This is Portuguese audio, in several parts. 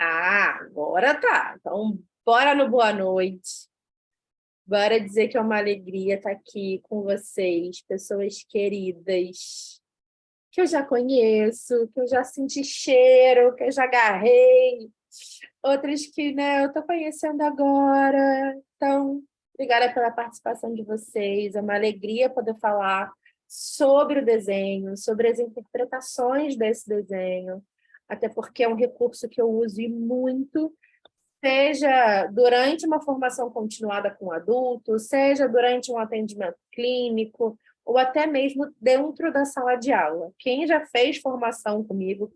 Agora tá. Então, bora no boa noite. Bora dizer que é uma alegria estar aqui com vocês, pessoas queridas, que eu já conheço, que eu já senti cheiro, que eu já agarrei, outras que, né, eu estou conhecendo agora. Então, obrigada pela participação de vocês. É uma alegria poder falar sobre o desenho, sobre as interpretações desse desenho, até porque é um recurso que eu uso e muito, seja durante uma formação continuada com adulto, seja durante um atendimento clínico, ou até mesmo dentro da sala de aula. Quem já fez formação comigo,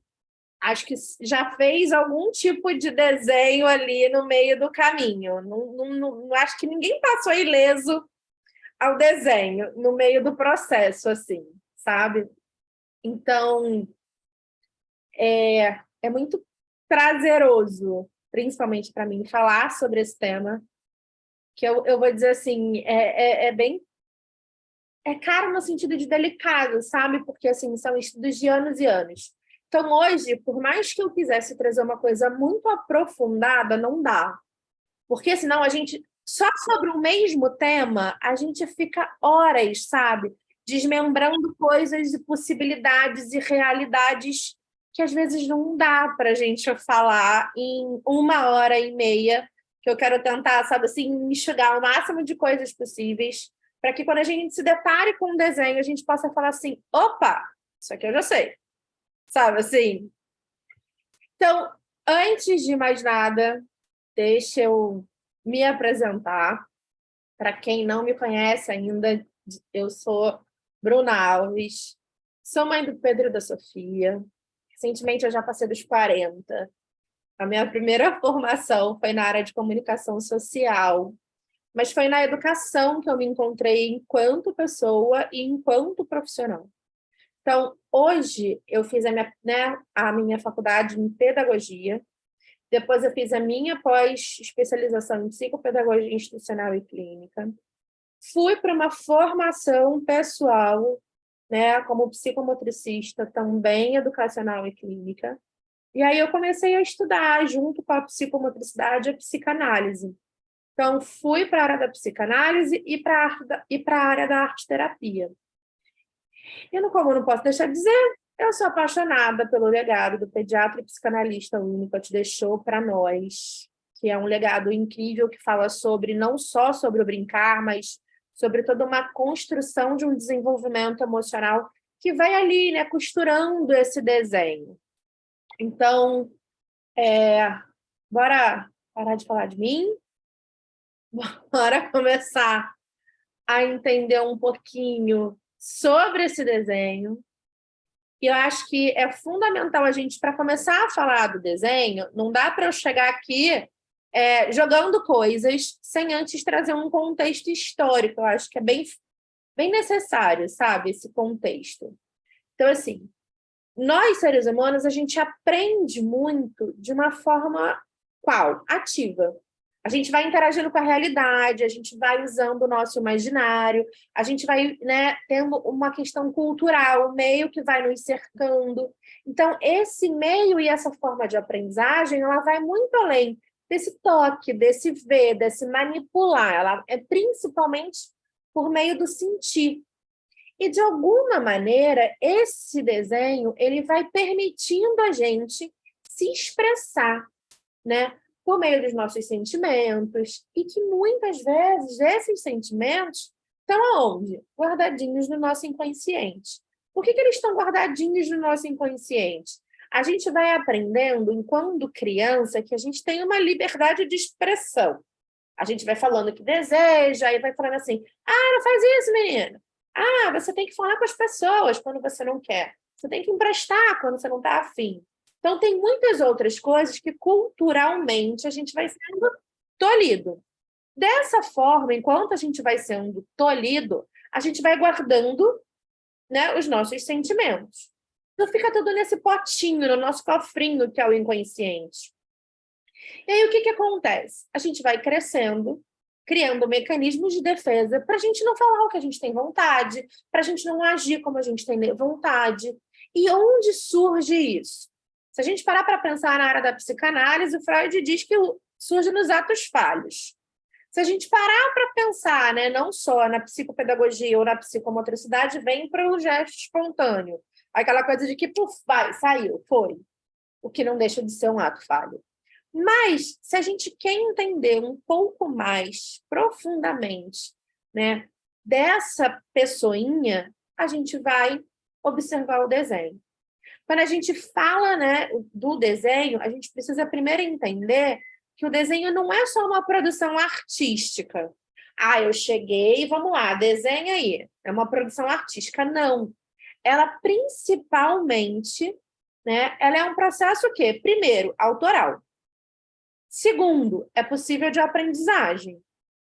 acho que já fez algum tipo de desenho ali no meio do caminho. Não acho que ninguém passou ileso ao desenho no meio do processo, assim, sabe? Então, é muito prazeroso, principalmente para mim, falar sobre esse tema, que eu vou dizer assim, é bem... É caro no sentido de delicado, sabe? Porque, assim, são estudos de anos e anos. Então, hoje, por mais que eu quisesse trazer uma coisa muito aprofundada, não dá. Porque, senão, a gente... Só sobre o mesmo tema, a gente fica horas, sabe? Desmembrando coisas e possibilidades e realidades que, às vezes, não dá para a gente falar em 1 hora e meia, que eu quero tentar, sabe, assim, enxugar o máximo de coisas possíveis para que quando a gente se depare com um desenho, a gente possa falar assim, opa, isso aqui eu já sei, sabe assim? Então, antes de mais nada, deixa eu me apresentar. Para quem não me conhece ainda, eu sou Bruna Alves, sou mãe do Pedro e da Sofia. Recentemente eu já passei dos 40. A minha primeira formação foi na área de comunicação social, mas foi na educação que eu me encontrei enquanto pessoa e enquanto profissional. Então, hoje, eu fiz a minha faculdade em pedagogia, depois eu fiz a minha pós-especialização em psicopedagogia institucional e clínica, fui para uma formação pessoal, né, como psicomotricista, também educacional e clínica, e aí eu comecei a estudar, junto com a psicomotricidade, a psicanálise. Então, fui para a área da psicanálise e para a área da arte-terapia. E, como eu não posso deixar de dizer, eu sou apaixonada pelo legado do pediatra e psicanalista Winnicott deixou para nós, que é um legado incrível que fala sobre, não só sobre o brincar, mas sobre toda uma construção de um desenvolvimento emocional que vai ali, né, costurando esse desenho. Então, bora parar de falar de mim, bora começar a entender um pouquinho sobre esse desenho. E eu acho que é fundamental a gente, para começar a falar do desenho, não dá para eu chegar aqui jogando coisas sem antes trazer um contexto histórico. Eu acho que é bem necessário, sabe, esse contexto. Então, assim, nós, seres humanos, a gente aprende muito de uma forma qual? Ativa. A gente vai interagindo com a realidade, a gente vai usando o nosso imaginário, a gente vai, né, tendo uma questão cultural, o meio que vai nos cercando. Então, esse meio e essa forma de aprendizagem, ela vai muito além desse toque, desse ver, desse manipular. Ela é principalmente por meio do sentir. E, de alguma maneira, esse desenho ele vai permitindo a gente se expressar, né? Por meio dos nossos sentimentos, e que muitas vezes esses sentimentos estão aonde? Guardadinhos no nosso inconsciente. Por que eles estão guardadinhos no nosso inconsciente? A gente vai aprendendo, enquanto criança, que a gente tem uma liberdade de expressão. A gente vai falando que deseja, e vai falando assim, não faz isso, menina. Você tem que falar com as pessoas quando você não quer. Você tem que emprestar quando você não está afim. Então, tem muitas outras coisas que, culturalmente, a gente vai sendo tolhido. Dessa forma, enquanto a gente vai sendo tolhido, a gente vai guardando, né, os nossos sentimentos. Então, fica tudo nesse potinho, no nosso cofrinho, que é o inconsciente. E aí, o que acontece? A gente vai crescendo, criando mecanismos de defesa para a gente não falar o que a gente tem vontade, para a gente não agir como a gente tem vontade. E onde surge isso? Se a gente parar para pensar na área da psicanálise, o Freud diz que surge nos atos falhos. Se a gente parar para pensar, né, não só na psicopedagogia ou na psicomotricidade, vem para o gesto espontâneo. Aquela coisa de que, puf, vai, saiu, foi. O que não deixa de ser um ato falho. Mas, se a gente quer entender um pouco mais profundamente, né, dessa pessoinha, a gente vai observar o desenho. Quando a gente fala, né, do desenho, a gente precisa primeiro entender que o desenho não é só uma produção artística. Ah, eu cheguei, vamos lá, desenha aí. É uma produção artística. Não. Ela principalmente, né, ela é um processo o quê? Primeiro, autoral. Segundo, é possível de aprendizagem.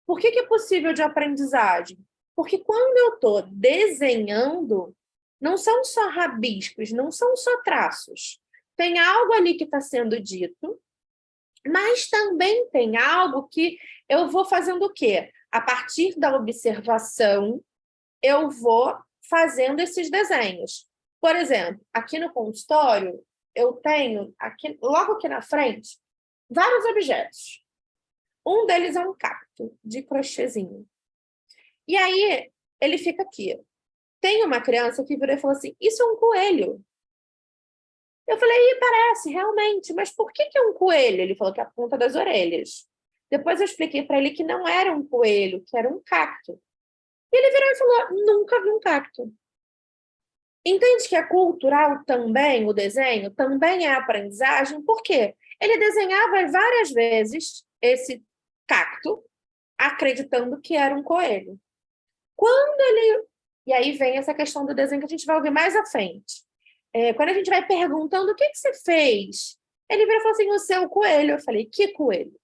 Por que é possível de aprendizagem? Porque quando eu estou desenhando, não são só rabiscos, não são só traços. Tem algo ali que está sendo dito, mas também tem algo que eu vou fazendo o quê? A partir da observação, eu vou fazendo esses desenhos. Por exemplo, aqui no consultório, eu tenho, logo aqui na frente, vários objetos. Um deles é um cacto de crochêzinho. E aí, ele fica aqui. Tem uma criança que virou e falou assim, isso é um coelho. Eu falei, parece, realmente, mas por que é um coelho? Ele falou que é a ponta das orelhas. Depois eu expliquei para ele que não era um coelho, que era um cacto. E ele virou e falou, nunca vi um cacto. Entende que é cultural também o desenho? Também é aprendizagem? Por quê? Ele desenhava várias vezes esse cacto, acreditando que era um coelho. Quando ele... E aí vem essa questão do desenho que a gente vai ouvir mais à frente. Quando a gente vai perguntando o que você fez, ele vira e fala assim, o seu coelho. Eu falei, que coelho?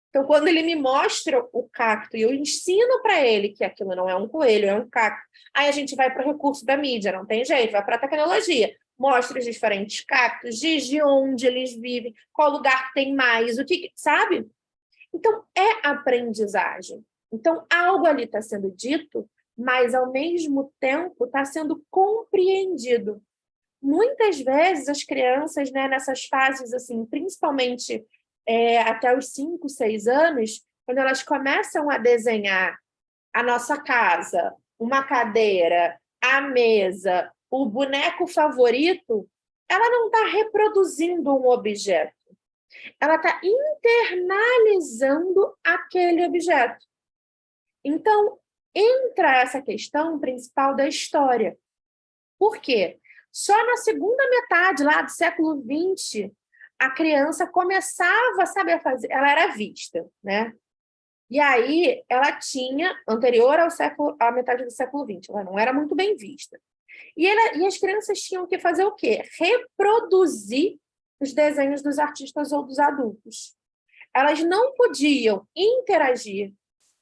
Então, quando ele me mostra o cacto e eu ensino para ele que aquilo não é um coelho, é um cacto, aí a gente vai para o recurso da mídia, não tem jeito, vai para a tecnologia. Mostra os diferentes cactos, diz de onde eles vivem, qual lugar tem mais, o que, sabe? Então, é aprendizagem. Então, algo ali está sendo dito, mas, ao mesmo tempo, está sendo compreendido. Muitas vezes, as crianças, né, nessas fases, assim, principalmente até os 5, 6 anos, quando elas começam a desenhar a nossa casa, uma cadeira, a mesa, o boneco favorito, ela não está reproduzindo um objeto. Ela está internalizando aquele objeto. Então, entra essa questão principal da história. Por quê? Só na segunda metade lá do século XX, a criança começava, sabe, a fazer... Ela era vista, né? E aí, ela tinha, anterior à metade do século XX, ela não era muito bem vista. E as crianças tinham que fazer o quê? Reproduzir os desenhos dos artistas ou dos adultos. Elas não podiam interagir,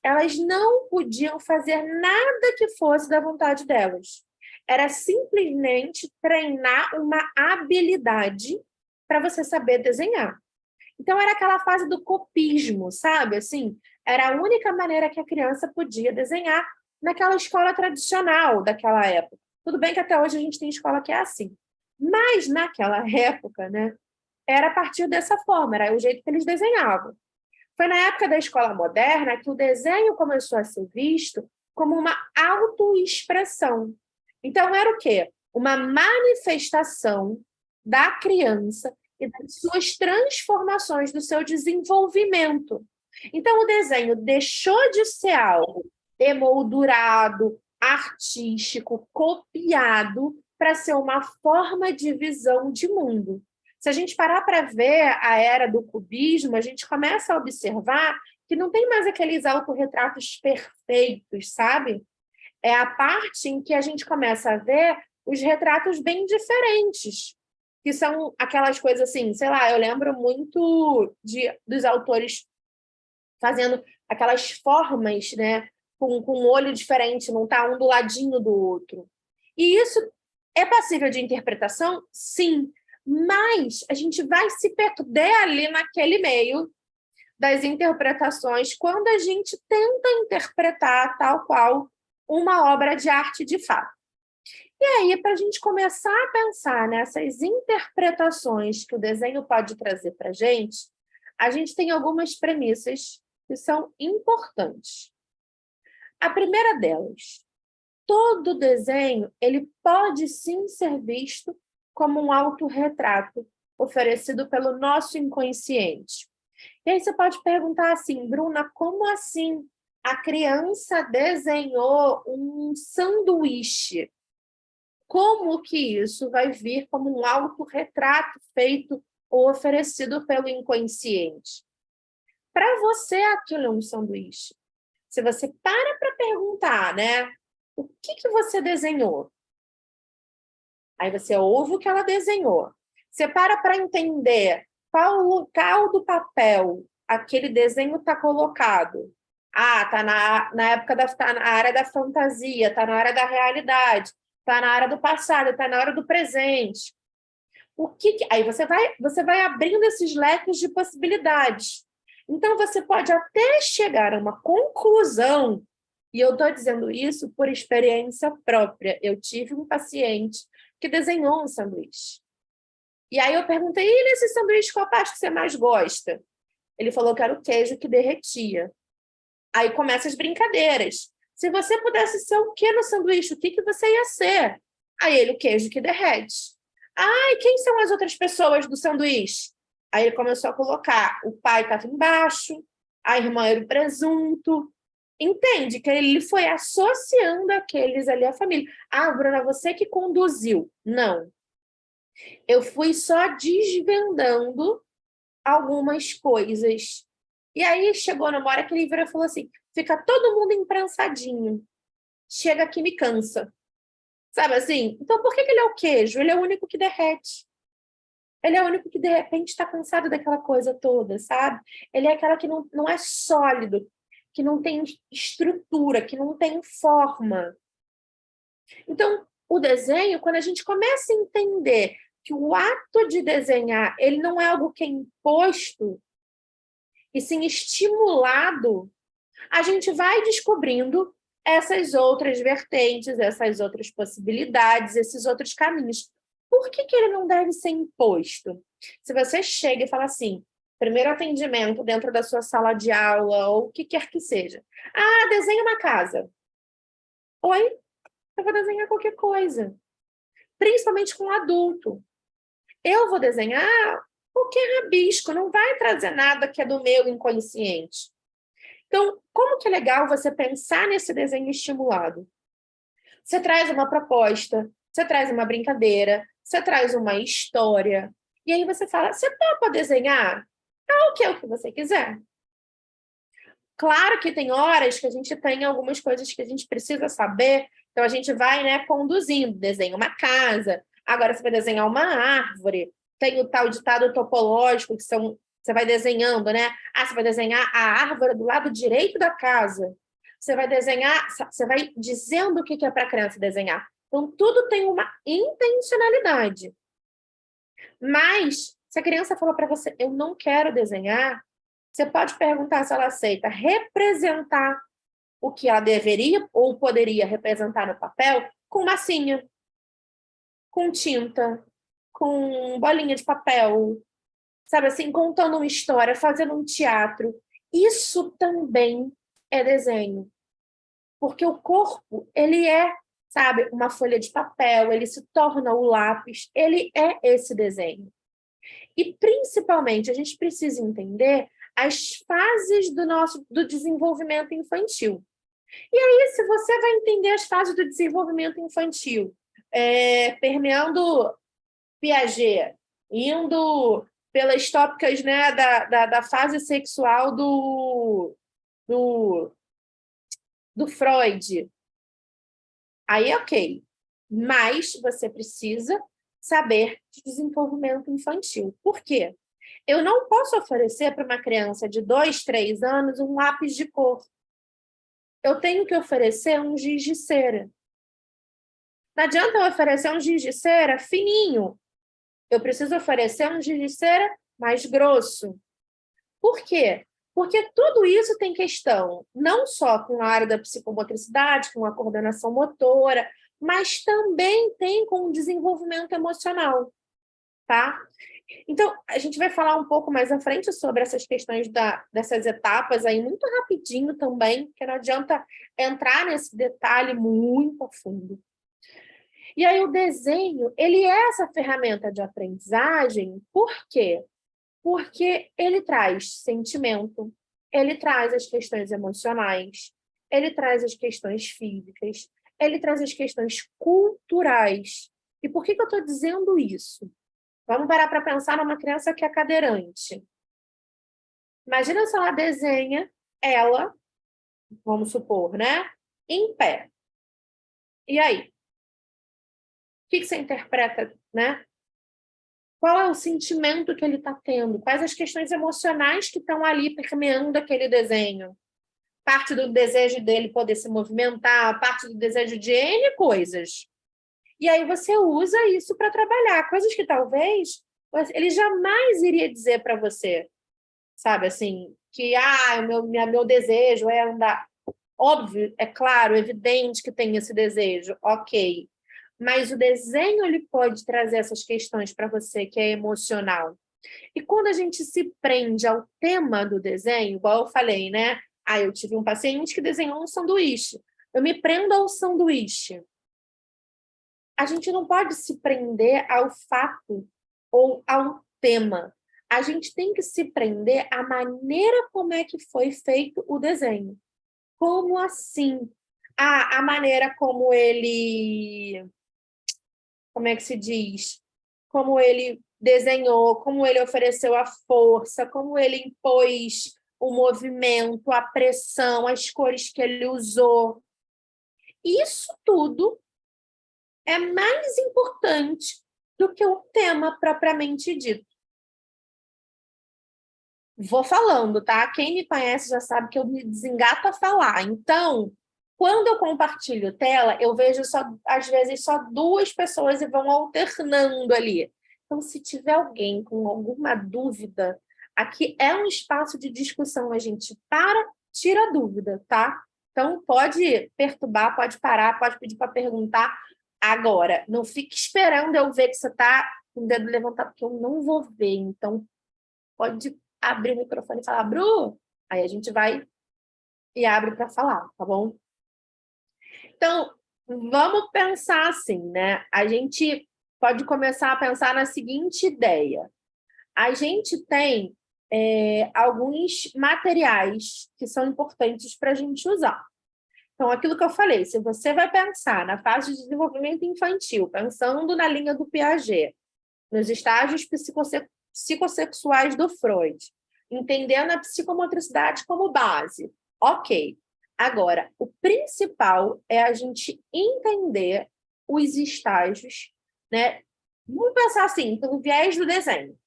elas não podiam fazer nada que fosse da vontade delas. Era simplesmente treinar uma habilidade para você saber desenhar. Então, era aquela fase do copismo, sabe? Assim, era a única maneira que a criança podia desenhar naquela escola tradicional daquela época. Tudo bem que até hoje a gente tem escola que é assim. Mas, naquela época, né, era a partir dessa forma, era o jeito que eles desenhavam. Foi na época da escola moderna que o desenho começou a ser visto como uma autoexpressão. Então, era o quê? Uma manifestação da criança e das suas transformações, do seu desenvolvimento. Então, o desenho deixou de ser algo emoldurado, artístico, copiado, para ser uma forma de visão de mundo. Se a gente parar para ver a era do cubismo, a gente começa a observar que não tem mais aqueles autorretratos perfeitos, sabe? É a parte em que a gente começa a ver os retratos bem diferentes, que são aquelas coisas assim, sei lá, eu lembro muito dos autores fazendo aquelas formas, né, com um olho diferente, não está um do ladinho do outro. E isso é passível de interpretação? Sim, mas a gente vai se perder ali naquele meio das interpretações quando a gente tenta interpretar tal qual uma obra de arte de fato. E aí, para a gente começar a pensar nessas interpretações que o desenho pode trazer para a gente tem algumas premissas que são importantes. A primeira delas, todo desenho ele pode sim ser visto como um autorretrato oferecido pelo nosso inconsciente. E aí você pode perguntar assim, Bruna, como assim a criança desenhou um sanduíche? Como que isso vai vir como um autorretrato feito ou oferecido pelo inconsciente? Para você, aquilo é um sanduíche. Se você para perguntar, né? O que você desenhou? Aí você ouve o que ela desenhou. Você para entender qual o local do papel aquele desenho está colocado. Ah, está na época tá na área da fantasia, está na área da realidade, está na área do passado, está na hora do presente. Aí você vai abrindo esses leques de possibilidades. Então você pode até chegar a uma conclusão, e eu estou dizendo isso por experiência própria. Eu tive um paciente que desenhou um sanduíche. E aí eu perguntei, e nesse sanduíche, qual a parte que você mais gosta? Ele falou que era o queijo que derretia. Aí começam as brincadeiras. Se você pudesse ser o que no sanduíche, o que você ia ser? Aí ele, o queijo que derrete. Ah, e quem são as outras pessoas do sanduíche? Aí ele começou a colocar, o pai estava embaixo, a irmã era o presunto. Entende que ele foi associando aqueles ali à família. Ah, Bruna, você que conduziu. Não. Eu fui só desvendando algumas coisas. E aí chegou na hora que ele virou e falou assim: fica todo mundo imprensadinho. Chega que me cansa. Sabe assim? Então por que ele é o queijo? Ele é o único que derrete. Ele é o único que de repente está cansado daquela coisa toda, sabe? Ele é aquela que não é sólido, que não tem estrutura, que não tem forma. Então, o desenho, quando a gente começa a entender que o ato de desenhar, ele não é algo que é imposto, e sim estimulado, a gente vai descobrindo essas outras vertentes, essas outras possibilidades, esses outros caminhos. Por que ele não deve ser imposto? Se você chega e fala assim, primeiro atendimento dentro da sua sala de aula, ou o que quer que seja. Ah, desenha uma casa. Oi? Eu vou desenhar qualquer coisa. Principalmente com adulto. Eu vou desenhar qualquer rabisco, não vai trazer nada que é do meu inconsciente. Então, como que é legal você pensar nesse desenho estimulado? Você traz uma proposta, você traz uma brincadeira, você traz uma história, e aí você fala, você topa desenhar? Ah, o que você quiser. Claro que tem horas que a gente tem algumas coisas que a gente precisa saber, então a gente vai, né, conduzindo, desenha uma casa, agora você vai desenhar uma árvore, tem o tal ditado topológico, que são, você vai desenhando, né? Ah, você vai desenhar a árvore do lado direito da casa, você vai desenhar, você vai dizendo o que é para a criança desenhar. Então, tudo tem uma intencionalidade. Mas, se a criança falou para você, eu não quero desenhar, você pode perguntar se ela aceita representar o que ela deveria ou poderia representar no papel com massinha, com tinta, com bolinha de papel, sabe assim, contando uma história, fazendo um teatro. Isso também é desenho. Porque o corpo, ele é, sabe, uma folha de papel, ele se torna o lápis, ele é esse desenho. E, principalmente, a gente precisa entender as fases do desenvolvimento infantil. E aí, se você vai entender as fases do desenvolvimento infantil, permeando Piaget, indo pelas tópicas, né, da fase sexual do, do Freud, aí ok. Mas você precisa saber de desenvolvimento infantil. Por quê? Eu não posso oferecer para uma criança de 2, 3 anos um lápis de cor. Eu tenho que oferecer um giz de cera. Não adianta eu oferecer um giz de cera fininho. Eu preciso oferecer um giz de cera mais grosso. Por quê? Porque tudo isso tem questão, não só com a área da psicomotricidade, com a coordenação motora, mas também tem com o desenvolvimento emocional, tá? Então, a gente vai falar um pouco mais à frente sobre essas questões dessas etapas aí, muito rapidinho também, porque não adianta entrar nesse detalhe muito a fundo. E aí o desenho, ele é essa ferramenta de aprendizagem, por quê? Porque ele traz sentimento, ele traz as questões emocionais, ele traz as questões físicas, ele traz as questões culturais. E por que eu estou dizendo isso? Vamos parar para pensar numa criança que é cadeirante. Imagina se ela desenha ela, vamos supor, né? Em pé. E aí? O que você interpreta, né? Qual é o sentimento que ele está tendo? Quais as questões emocionais que estão ali permeando aquele desenho? Parte do desejo dele poder se movimentar, parte do desejo de N coisas. E aí você usa isso para trabalhar, coisas que talvez ele jamais iria dizer para você, sabe, assim, que meu desejo é andar. Óbvio, é claro, evidente que tem esse desejo, ok. Mas o desenho ele pode trazer essas questões para você que é emocional. E quando a gente se prende ao tema do desenho, igual eu falei, né? Eu tive um paciente que desenhou um sanduíche. Eu me prendo ao sanduíche. A gente não pode se prender ao fato ou ao tema. A gente tem que se prender à maneira como é que foi feito o desenho. Como assim? A maneira como ele... Como é que se diz? Como ele desenhou, como ele ofereceu a força, como ele impôs o movimento, a pressão, as cores que ele usou. Isso tudo é mais importante do que o tema propriamente dito. Vou falando, tá? Quem me conhece já sabe que eu me desengato a falar. Então, quando eu compartilho tela, eu vejo às vezes só 2 pessoas e vão alternando ali. Então, se tiver alguém com alguma dúvida, aqui é um espaço de discussão. A gente tira a dúvida, tá? Então, pode perturbar, pode parar, pode pedir para perguntar. Agora, não fique esperando eu ver que você está com o dedo levantado, porque eu não vou ver. Então, pode abrir o microfone e falar, Bru, aí a gente vai e abre para falar, tá bom? Então, vamos pensar assim, né? A gente pode começar a pensar na seguinte ideia. A gente tem alguns materiais que são importantes para a gente usar. Então, aquilo que eu falei, se você vai pensar na fase de desenvolvimento infantil, pensando na linha do Piaget, nos estágios psicossexuais do Freud, entendendo a psicomotricidade como base, ok. Agora, o principal é a gente entender os estágios, né? Vamos pensar assim, pelo viés do desenho.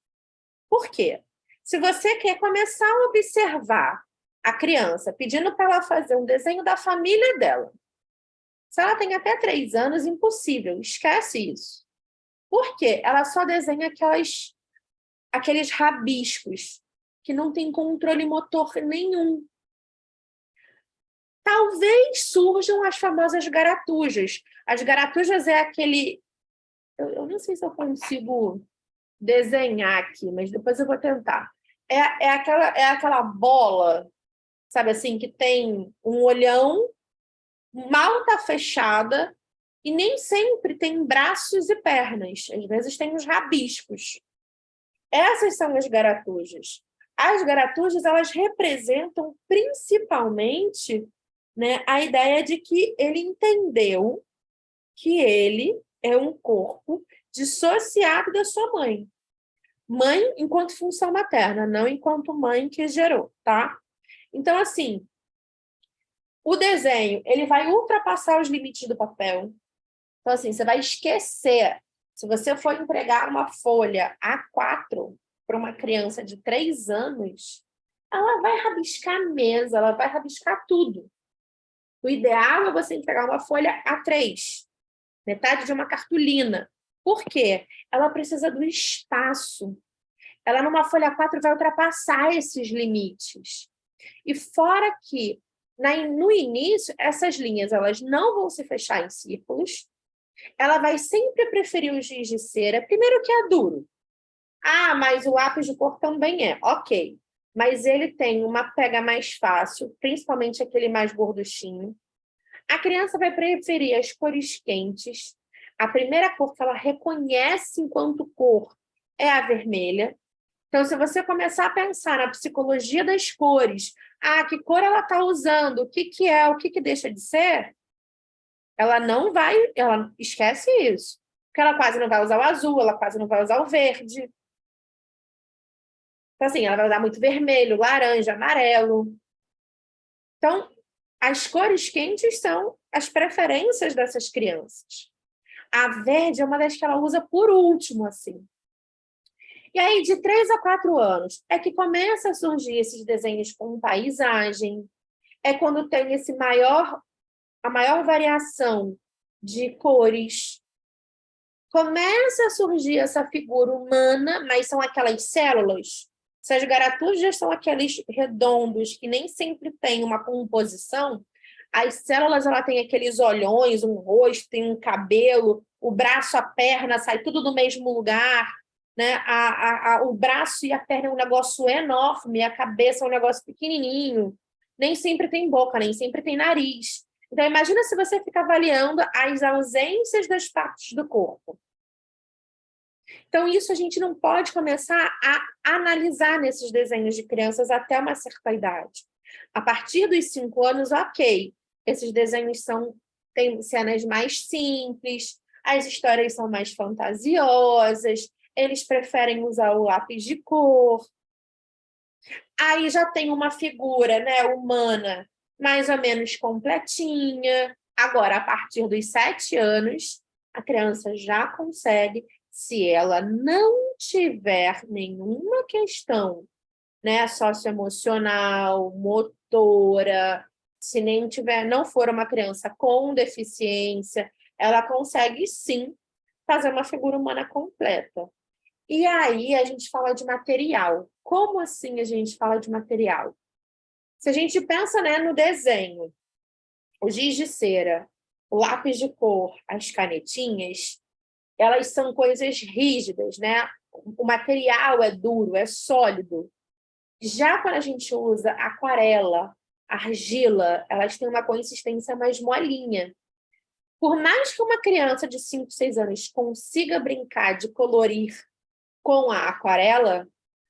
Por quê? Se você quer começar a observar a criança pedindo para ela fazer um desenho da família dela, se ela tem até 3 anos, impossível, esquece isso. Por quê? Ela só desenha aqueles rabiscos que não tem controle motor nenhum. Talvez surjam as famosas garatujas. As garatujas é aquele... Eu não sei se eu consigo desenhar aqui, mas depois eu vou tentar. É aquela bola, sabe assim, que tem um olhão, mal está fechada, e nem sempre tem braços e pernas. Às vezes tem os rabiscos. Essas são as garatujas. As garatujas, elas representam principalmente, né, a ideia de que ele entendeu que ele é um corpo dissociado da sua mãe. Mãe enquanto função materna, não enquanto mãe que gerou, tá? Então, assim, o desenho, ele vai ultrapassar os limites do papel. Então, assim, você vai esquecer. Se você for entregar uma folha A4 para uma criança de 3 anos, ela vai rabiscar a mesa, ela vai rabiscar tudo. O ideal é você entregar uma folha A3, metade de uma cartolina. Por quê? Ela precisa do espaço. Ela, numa folha A4, vai ultrapassar esses limites. E fora que, no início, essas linhas elas não vão se fechar em círculos, ela vai sempre preferir o giz de cera, primeiro que é duro. Ah, mas o lápis de cor também é, ok. Mas ele tem uma pega mais fácil, principalmente aquele mais gorduchinho. A criança vai preferir as cores quentes. A primeira cor que ela reconhece enquanto cor é a vermelha. Então, se você começar a pensar na psicologia das cores, que cor ela está usando, o que, que é, o que, que deixa de ser, ela não vai, ela esquece isso. Porque ela quase não vai usar o azul, ela quase não vai usar o verde. Então, assim, ela vai usar muito vermelho, laranja, amarelo. Então, as cores quentes são as preferências dessas crianças. A verde é uma das que ela usa por último, assim. E aí, de 3 a 4 anos, é que começa a surgir esses desenhos com paisagem, é quando tem a maior variação de cores. Começa a surgir essa figura humana, mas são aquelas células. Se as garatujas são aqueles redondos que nem sempre têm uma composição, as células ela tem aqueles olhões, um rosto, tem um cabelo, o braço, a perna, sai tudo do mesmo lugar, né? O braço e a perna é um negócio enorme, a cabeça é um negócio pequenininho. Nem sempre tem boca, nem sempre tem nariz. Então, imagina se você fica avaliando as ausências das partes do corpo. Então, isso a gente não pode começar a analisar nesses desenhos de crianças até uma certa idade. A partir dos 5 anos, ok, esses desenhos têm cenas mais simples, as histórias são mais fantasiosas, eles preferem usar o lápis de cor. Aí já tem uma figura, né, humana mais ou menos completinha. Agora, a partir dos 7 anos, a criança já consegue, se ela não tiver nenhuma questão, né, socioemocional, motora, se nem tiver, não for uma criança com deficiência, ela consegue sim fazer uma figura humana completa. E aí a gente fala de material. Como assim a gente fala de material? Se a gente pensa, né, no desenho, o giz de cera, o lápis de cor, as canetinhas, elas são coisas rígidas, né? O material é duro, é sólido. Já quando a gente usa aquarela, argila, elas têm uma consistência mais molinha. Por mais que uma criança de 5, 6 anos consiga brincar de colorir com a aquarela,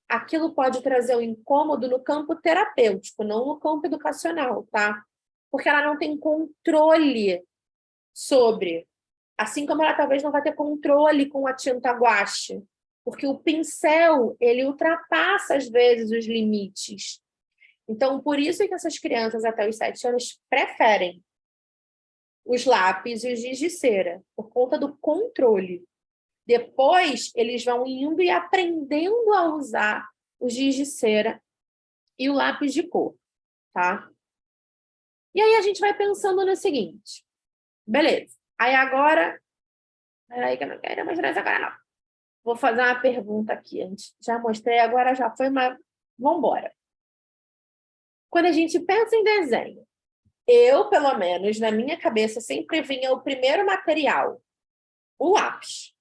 aquilo pode trazer um incômodo no campo terapêutico, não no campo educacional, tá? Porque ela não tem controle sobre, assim como ela talvez não vai ter controle com a tinta guache, porque o pincel, ele ultrapassa às vezes os limites. Então, por isso que essas crianças até os 7 anos preferem os lápis e os giz de cera, por conta do controle. Depois, eles vão indo e aprendendo a usar o giz de cera e o lápis de cor, tá? E aí a gente vai pensando no seguinte, beleza. Aí agora, peraí que eu não quero mais nessa agora não. Vou fazer uma pergunta aqui, antes. Já mostrei, agora já foi, mas vamos embora. Quando a gente pensa em desenho, eu, pelo menos, na minha cabeça, sempre vinha o primeiro material, o lápis.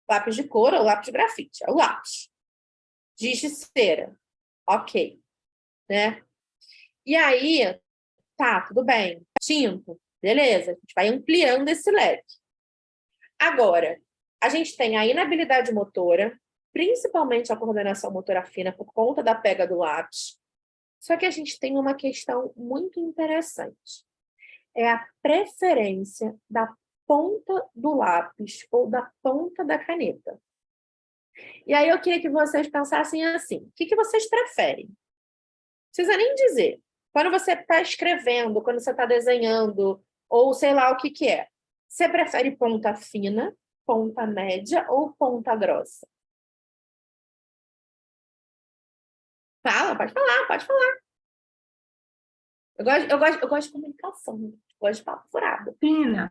Lápis de cor ou lápis de grafite, é o lápis. Giz de cera, ok, né? E aí, tá, tudo bem. Tinta, beleza, a gente vai ampliando esse leque. Agora, a gente tem a inabilidade motora, principalmente a coordenação motora fina por conta da pega do lápis. Só que a gente tem uma questão muito interessante. É a preferência da ponta do lápis ou da ponta da caneta. E aí eu queria que vocês pensassem assim, o que vocês preferem? Não precisa nem dizer. Quando você está escrevendo, quando você está desenhando, ou sei lá o que é, você prefere ponta fina, ponta média ou ponta grossa? Fala, pode falar, pode falar. Eu gosto de comunicação, eu gosto de papo furado. Fina.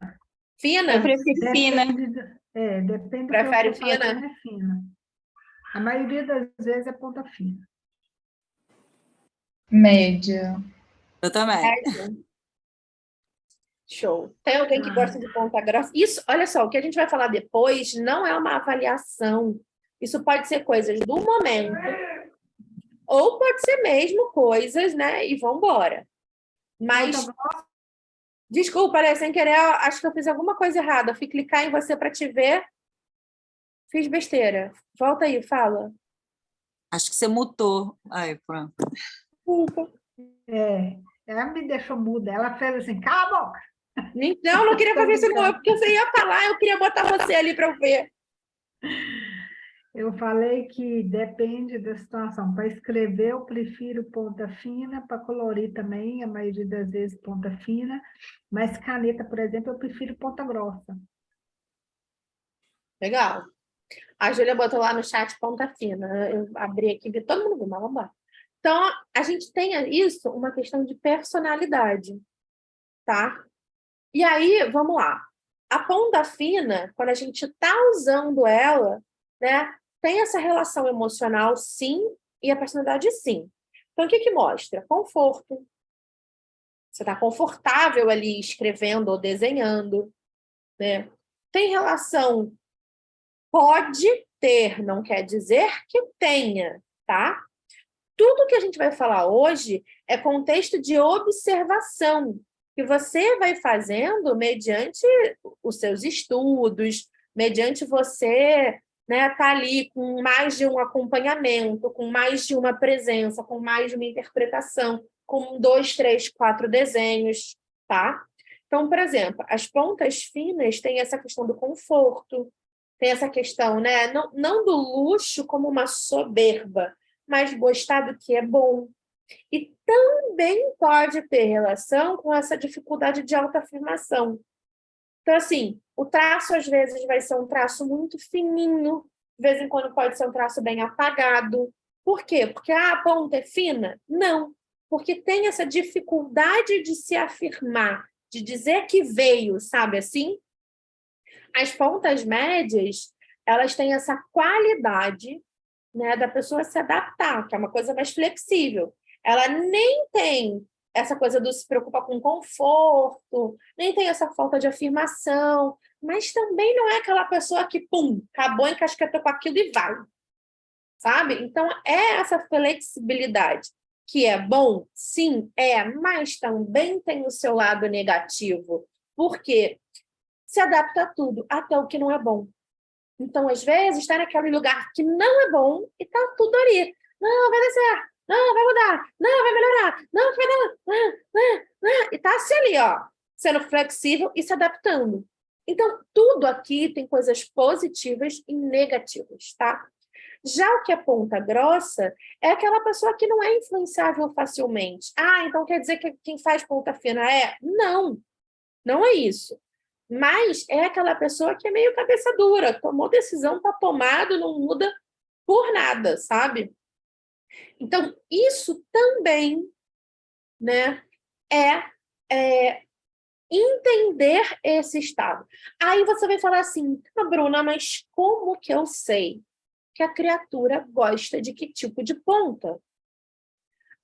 Fina? Eu prefiro fina. Depende do que eu Prefere estou fazendo, fina? é fina. A maioria das vezes é ponta fina. Média. Eu também. Média. Show. Tem alguém que gosta Ah, de ponta grossa? Isso, olha só, o que a gente vai falar depois não é uma avaliação. Isso pode ser coisas do momento, ou pode ser mesmo coisas, né? E vambora. ponta Mas, grossa, desculpa, né, sem querer, eu acho que eu fiz alguma coisa errada. Eu fui clicar em você para te ver, fiz besteira. Volta aí, fala. Acho que você mutou. Aí, pronto. Desculpa. ela me deixou muda. Ela fez assim, cala a boca. Não, não queria Tô fazer isso, não. É brincando. porque você ia falar, eu queria botar você ali para eu ver. Eu falei que depende da situação. Para escrever, eu prefiro ponta fina, para colorir também, a maioria das vezes ponta fina, mas caneta, por exemplo, eu prefiro ponta grossa. Legal. A Júlia botou lá no chat ponta fina. Eu abri aqui, vi todo mundo viu, mas vamos lá. Então, a gente tem isso, uma questão de personalidade, tá? E aí, vamos lá. A ponta fina, quando a gente está usando ela, né, tem essa relação emocional, sim, e a personalidade, sim. Então, o que que mostra? Conforto. Você está confortável ali escrevendo ou desenhando, né? Tem relação, pode ter, não quer dizer que tenha, tá? Tudo que a gente vai falar hoje é contexto de observação, que você vai fazendo mediante os seus estudos, mediante você, né, tá ali com mais de um acompanhamento, com mais de uma presença, com mais de uma interpretação, com 2, 3, 4 desenhos, tá? Então, por exemplo, as pontas finas têm essa questão do conforto, tem essa questão, né, não do luxo como uma soberba, mas gostar do que é bom. E também pode ter relação com essa dificuldade de autoafirmação. Então, assim, o traço às vezes vai ser um traço muito fininho, de vez em quando pode ser um traço bem apagado. Por quê? Porque a ponta é fina? Não, porque tem essa dificuldade de se afirmar, de dizer que veio, sabe assim? As pontas médias, elas têm essa qualidade, né, da pessoa se adaptar, que é uma coisa mais flexível. Ela nem tem essa coisa do se preocupar com conforto, nem tem essa falta de afirmação, mas também não é aquela pessoa que, pum, acabou, encasquetou com aquilo e vai, sabe? Então, é essa flexibilidade, que é bom, sim, mas também tem o seu lado negativo, porque se adapta a tudo, até o que não é bom. Então, às vezes, está naquele lugar que não é bom e está tudo ali. Não, vai dar certo. Não, vai mudar. Não, vai melhorar. Não, vai dar. E está assim ali, ó, sendo flexível e se adaptando. Então, tudo aqui tem coisas positivas e negativas, tá? Já o que é ponta grossa é aquela pessoa que não é influenciável facilmente. Ah, então quer dizer que quem faz ponta fina é? Não, não é isso. Mas é aquela pessoa que é meio cabeça dura, tomou decisão, está tomado, não muda por nada, sabe? Então, isso também, né, é entender esse estado. Aí você vai falar assim, Bruna, mas como que eu sei que a criatura gosta de que tipo de ponta?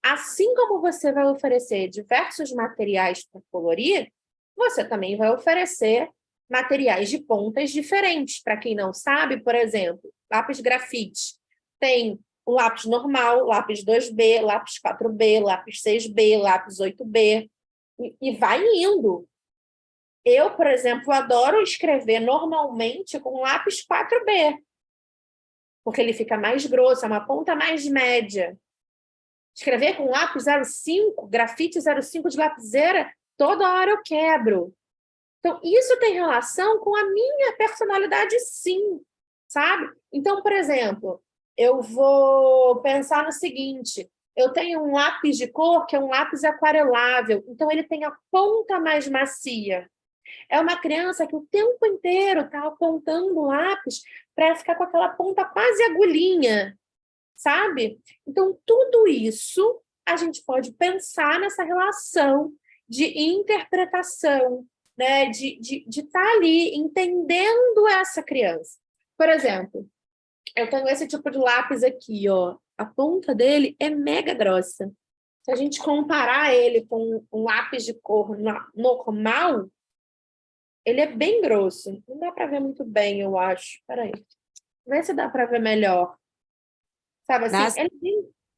Assim como você vai oferecer diversos materiais para colorir, você também vai oferecer materiais de pontas diferentes. Para quem não sabe, por exemplo, lápis grafite tem o lápis normal, lápis 2B, lápis 4B, lápis 6B, lápis 8B, e vai indo. Eu, por exemplo, adoro escrever normalmente com lápis 4B, porque ele fica mais grosso, é uma ponta mais média. Escrever com lápis 05, grafite 05 de lapiseira, toda hora eu quebro. Então, isso tem relação com a minha personalidade, sim, sabe? Então, por exemplo, eu vou pensar no seguinte, eu tenho um lápis de cor que é um lápis aquarelável, então ele tem a ponta mais macia. É uma criança que o tempo inteiro está apontando o lápis para ficar com aquela ponta quase agulhinha, sabe? Então, tudo isso a gente pode pensar nessa relação de interpretação, né? De estar ali entendendo essa criança. Por exemplo, eu tenho esse tipo de lápis aqui, ó. A ponta dele é mega grossa. Se a gente comparar ele com um lápis de cor normal, Ele é bem grosso. Não dá para ver muito bem, eu acho. Peraí. Vê se dá para ver melhor. Sabe assim?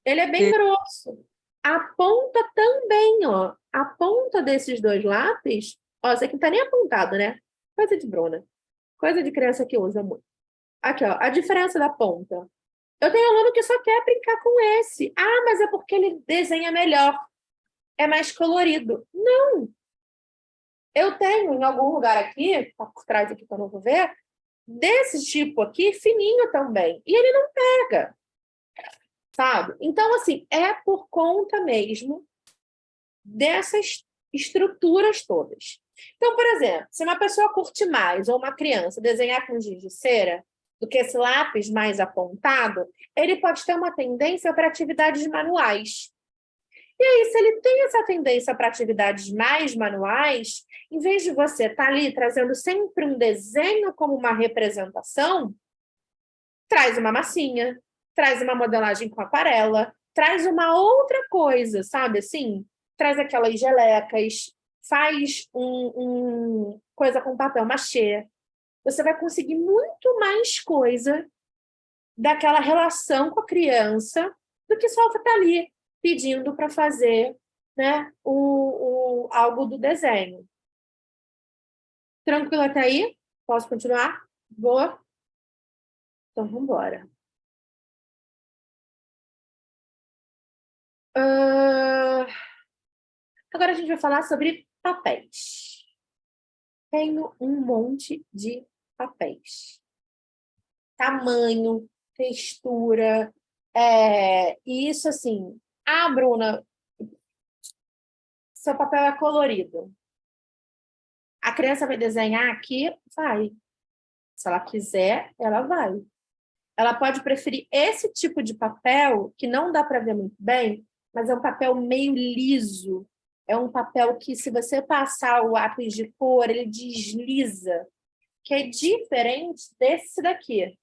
Ele é bem grosso. A ponta também, ó. A ponta desses dois lápis, ó, esse aqui não tá nem apontado, né? Coisa de Bruna. Coisa de criança que usa muito. Aqui, ó, a diferença da ponta. Eu tenho aluno que só quer brincar com esse. Ah, mas é porque ele desenha melhor. É mais colorido. Não. Eu tenho em algum lugar aqui, tá por trás aqui que eu não vou ver, desse tipo aqui, fininho também. E ele não pega. Sabe? Então, assim, é por conta mesmo dessas estruturas todas. Então, por exemplo, se uma pessoa curte mais, ou uma criança, desenhar com giz de cera, do que esse lápis mais apontado, ele pode ter uma tendência para atividades manuais. E aí, se ele tem essa tendência para atividades mais manuais, em vez de você estar ali trazendo sempre um desenho como uma representação, traz uma massinha, traz uma modelagem com aquarela, traz uma outra coisa, sabe assim? Traz aquelas gelecas, faz coisa com papel machê. Você vai conseguir muito mais coisa daquela relação com a criança do que só estar ali pedindo para fazer, né, algo do desenho. Tranquilo até aí? Posso continuar? Boa? Então, vamos embora. Agora a gente vai falar sobre papéis. Tenho um monte de papéis. Tamanho, textura, e isso assim. Ah, Bruna, seu papel é colorido. A criança vai desenhar aqui? Vai. Se ela quiser, ela vai. Ela pode preferir esse tipo de papel, que não dá para ver muito bem, mas é um papel meio liso. É um papel que, se você passar o lápis de cor, ele desliza, que é diferente desse daqui,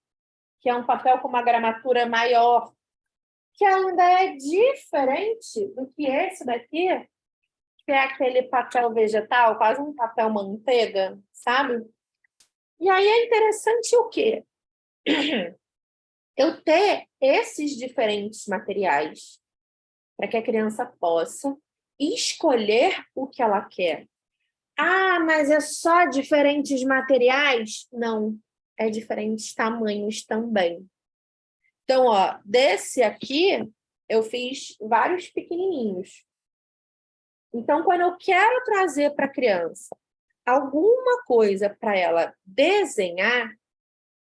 que é um papel com uma gramatura maior, que ainda é diferente do que esse daqui, que é aquele papel vegetal, quase um papel manteiga, sabe? E aí é interessante o quê? Eu ter esses diferentes materiais para que a criança possa escolher o que ela quer. Ah, mas é só diferentes materiais? Não, é diferentes tamanhos também. Então, ó, desse aqui, eu fiz vários pequenininhos. Então, quando eu quero trazer para a criança alguma coisa para ela desenhar,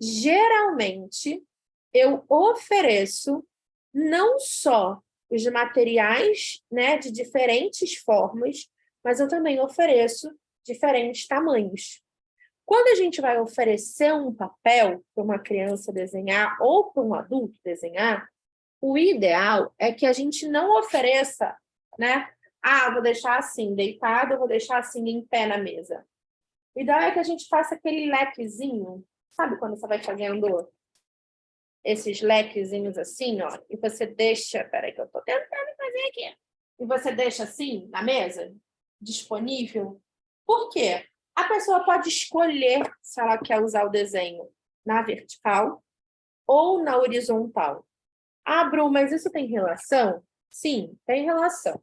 geralmente eu ofereço não só os materiais, né, de diferentes formas, mas eu também ofereço diferentes tamanhos. Quando a gente vai oferecer um papel para uma criança desenhar ou para um adulto desenhar, o ideal é que a gente não ofereça, né? Ah, vou deixar assim, deitado, vou deixar assim, em pé na mesa. O ideal é que a gente faça aquele lequezinho, sabe quando você vai fazendo esses lequezinhos assim, ó, e você deixa, peraí que eu tô tentando fazer aqui, e você deixa assim, na mesa, disponível. Por quê? A pessoa pode escolher se ela quer usar o desenho na vertical ou na horizontal. Ah, Bru, mas isso tem relação? Sim, tem relação.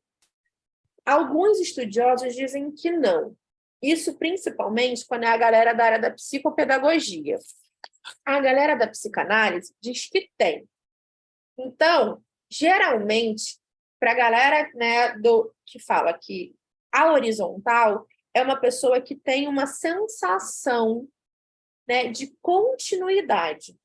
Alguns estudiosos dizem que não. Isso principalmente quando é a galera da área da psicopedagogia. A galera da psicanálise diz que tem. Então, geralmente, para a galera, né, que fala que a horizontal é uma pessoa que tem uma sensação, né, de continuidade.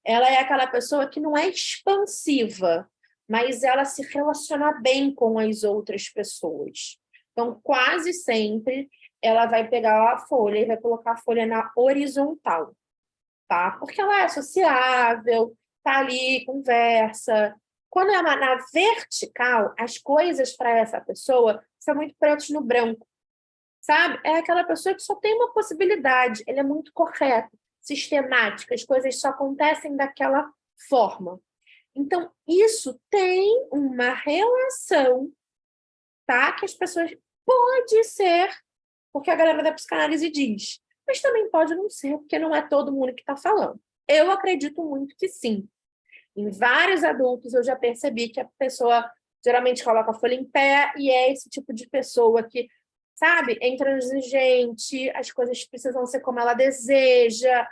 Ela é aquela pessoa que não é expansiva, mas ela se relaciona bem com as outras pessoas. Então, quase sempre, ela vai pegar a folha e vai colocar a folha na horizontal, tá? Porque ela é sociável, tá ali, conversa. Quando é na vertical, as coisas para essa pessoa são muito pretas no branco, sabe? É aquela pessoa que só tem uma possibilidade, ele é muito correto, sistemática, as coisas só acontecem daquela forma. Então, isso tem uma relação, tá? Que as pessoas pode ser porque a galera da psicanálise diz. Mas também pode não ser, porque não é todo mundo que está falando. Eu acredito muito que sim. Em vários adultos eu já percebi que a pessoa geralmente coloca a folha em pé e é esse tipo de pessoa que, sabe, é intransigente, as coisas precisam ser como ela deseja,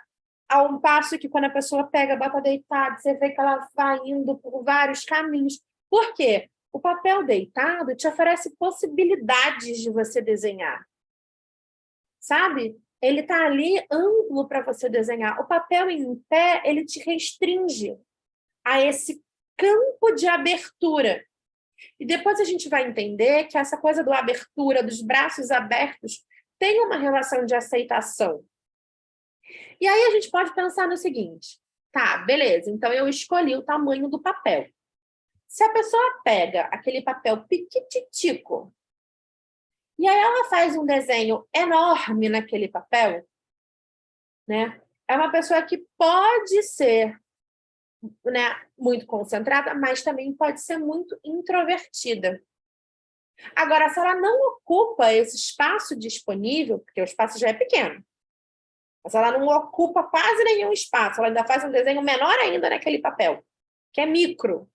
a um passo que quando a pessoa pega, bota deitado, você vê que ela vai indo por vários caminhos. Por quê? O papel deitado te oferece possibilidades de você desenhar, sabe? Ele está ali amplo para você desenhar. O papel em pé, ele te restringe a esse campo de abertura. E depois a gente vai entender que essa coisa da abertura, dos braços abertos, tem uma relação de aceitação. E aí a gente pode pensar no seguinte, tá, beleza, então eu escolhi o tamanho do papel. Se a pessoa pega aquele papel piquititico e aí ela faz um desenho enorme naquele papel, né? É uma pessoa que pode ser, né, muito concentrada, mas também pode ser muito introvertida. Agora, se ela não ocupa esse espaço disponível, porque o espaço já é pequeno, mas ela não ocupa quase nenhum espaço, ela ainda faz um desenho menor ainda naquele papel, que é micro.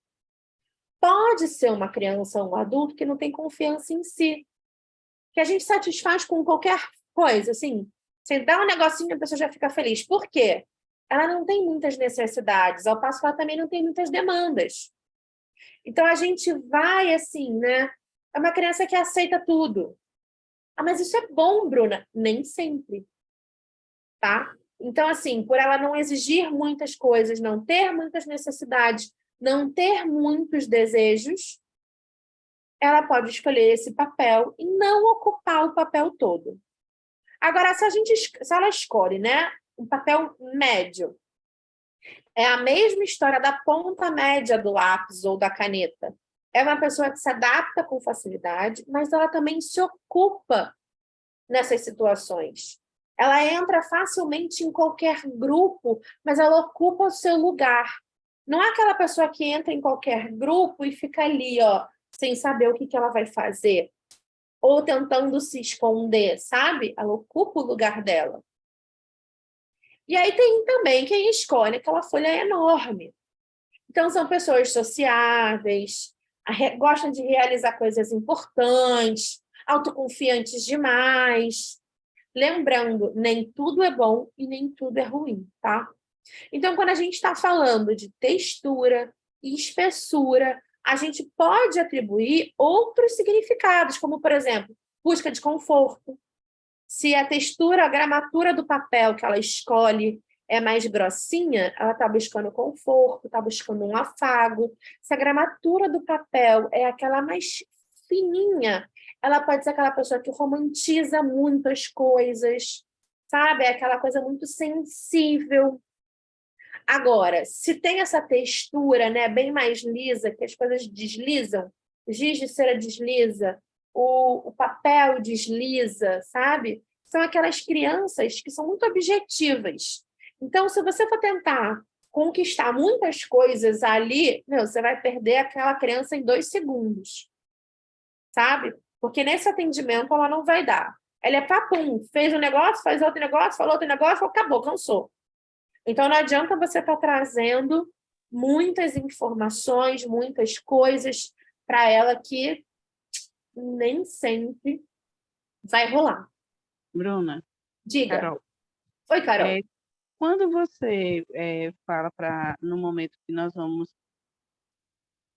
Pode ser uma criança ou um adulto que não tem confiança em si, que a gente satisfaz com qualquer coisa, assim. Você dá um negocinho, a pessoa já fica feliz. Por quê? Ela não tem muitas necessidades, ao passo que ela também não tem muitas demandas. Então, a gente vai assim, né? É uma criança que aceita tudo. Ah, mas isso é bom, Bruna? Nem sempre, tá? Então, assim, por ela não exigir muitas coisas, não ter muitas necessidades, não ter muitos desejos, ela pode escolher esse papel e não ocupar o papel todo. Agora, se ela escolhe, né, um papel médio, é a mesma história da ponta média do lápis ou da caneta. É uma pessoa que se adapta com facilidade, mas ela também se ocupa nessas situações. Ela entra facilmente em qualquer grupo, mas ela ocupa o seu lugar. Não é aquela pessoa que entra em qualquer grupo e fica ali, ó, sem saber o que ela vai fazer, ou tentando se esconder, sabe? Ela ocupa o lugar dela. E aí tem também quem escolhe aquela folha enorme. Então, são pessoas sociáveis, gostam de realizar coisas importantes, autoconfiantes demais. Lembrando, nem tudo é bom e nem tudo é ruim, tá? Então, quando a gente está falando de textura e espessura, a gente pode atribuir outros significados, como, por exemplo, busca de conforto. Se a textura, a gramatura do papel que ela escolhe é mais grossinha, ela está buscando conforto, está buscando um afago. Se a gramatura do papel é aquela mais fininha, ela pode ser aquela pessoa que romantiza muito as coisas, sabe? É aquela coisa muito sensível. Agora, se tem essa textura, né, bem mais lisa, que as coisas deslizam, o giz de cera desliza, o papel desliza, sabe? São aquelas crianças que são muito objetivas. Então, se você for tentar conquistar muitas coisas ali, meu, você vai perder aquela criança em 2 segundos, sabe? Porque nesse atendimento ela não vai dar. Ela é papum, fez um negócio, faz outro negócio, falou outro negócio, acabou, cansou. Então, não adianta você estar trazendo muitas informações, muitas coisas para ela que nem sempre vai rolar. Bruna, Diga. Carol, Oi, Carol. quando você fala no momento que nós vamos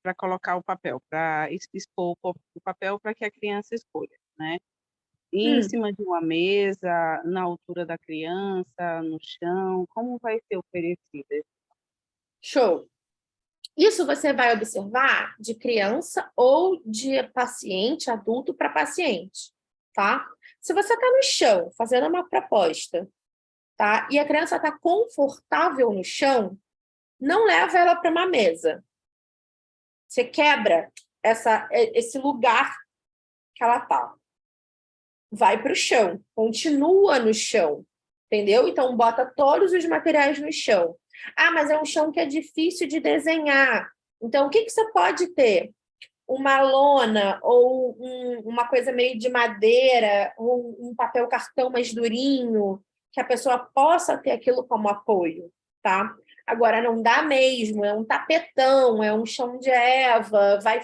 para colocar o papel, para expor o papel para que a criança escolha, né? Em cima de uma mesa, na altura da criança, no chão, como vai ser oferecida? Show. Isso você vai observar de criança ou de paciente, adulto para paciente, tá? Se você está no chão fazendo uma proposta, tá? E a criança está confortável no chão, não leva ela para uma mesa. Você quebra esse lugar que ela está. Vai para o chão, continua no chão, entendeu? Então, bota todos os materiais no chão. Ah, mas é um chão que é difícil de desenhar. Então, o que você pode ter? uma lona ou uma coisa meio de madeira, ou um papel cartão mais durinho, que a pessoa possa ter aquilo como apoio, tá? Agora, não dá mesmo, é um tapetão, é um chão de Eva, vai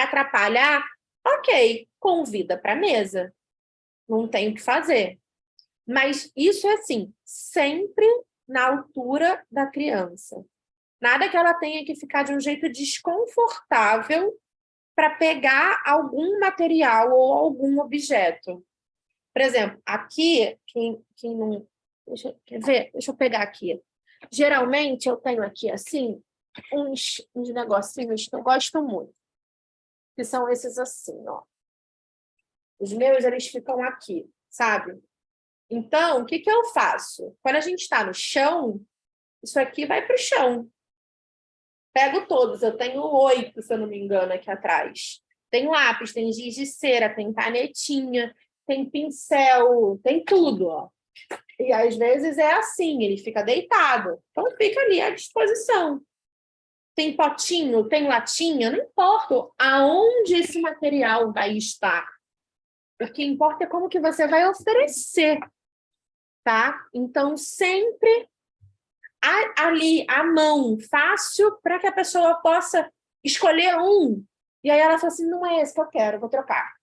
atrapalhar? Ok, convida para a mesa. Não tem o que fazer. Mas isso é assim, sempre na altura da criança. Nada que ela tenha que ficar de um jeito desconfortável para pegar algum material ou algum objeto. Por exemplo, aqui, quem não... Quer ver? Deixa eu pegar aqui. Geralmente, eu tenho aqui, assim, uns negocinhos que eu gosto muito, que são esses assim, ó. Os meus, eles ficam aqui, sabe? Então, o que eu faço? Quando a gente está no chão, isso aqui vai para o chão. Pego todos, eu tenho 8, se eu não me engano, aqui atrás. Tem lápis, tem giz de cera, tem canetinha, tem pincel, tem tudo, ó. E às vezes é assim, ele fica deitado. Então fica ali à disposição. Tem potinho, tem latinha, não importa aonde esse material vai estar. O que importa é como que você vai oferecer, tá? Então, sempre ali, à mão, fácil, para que a pessoa possa escolher um. E aí ela fala assim, não é esse que eu quero, vou trocar.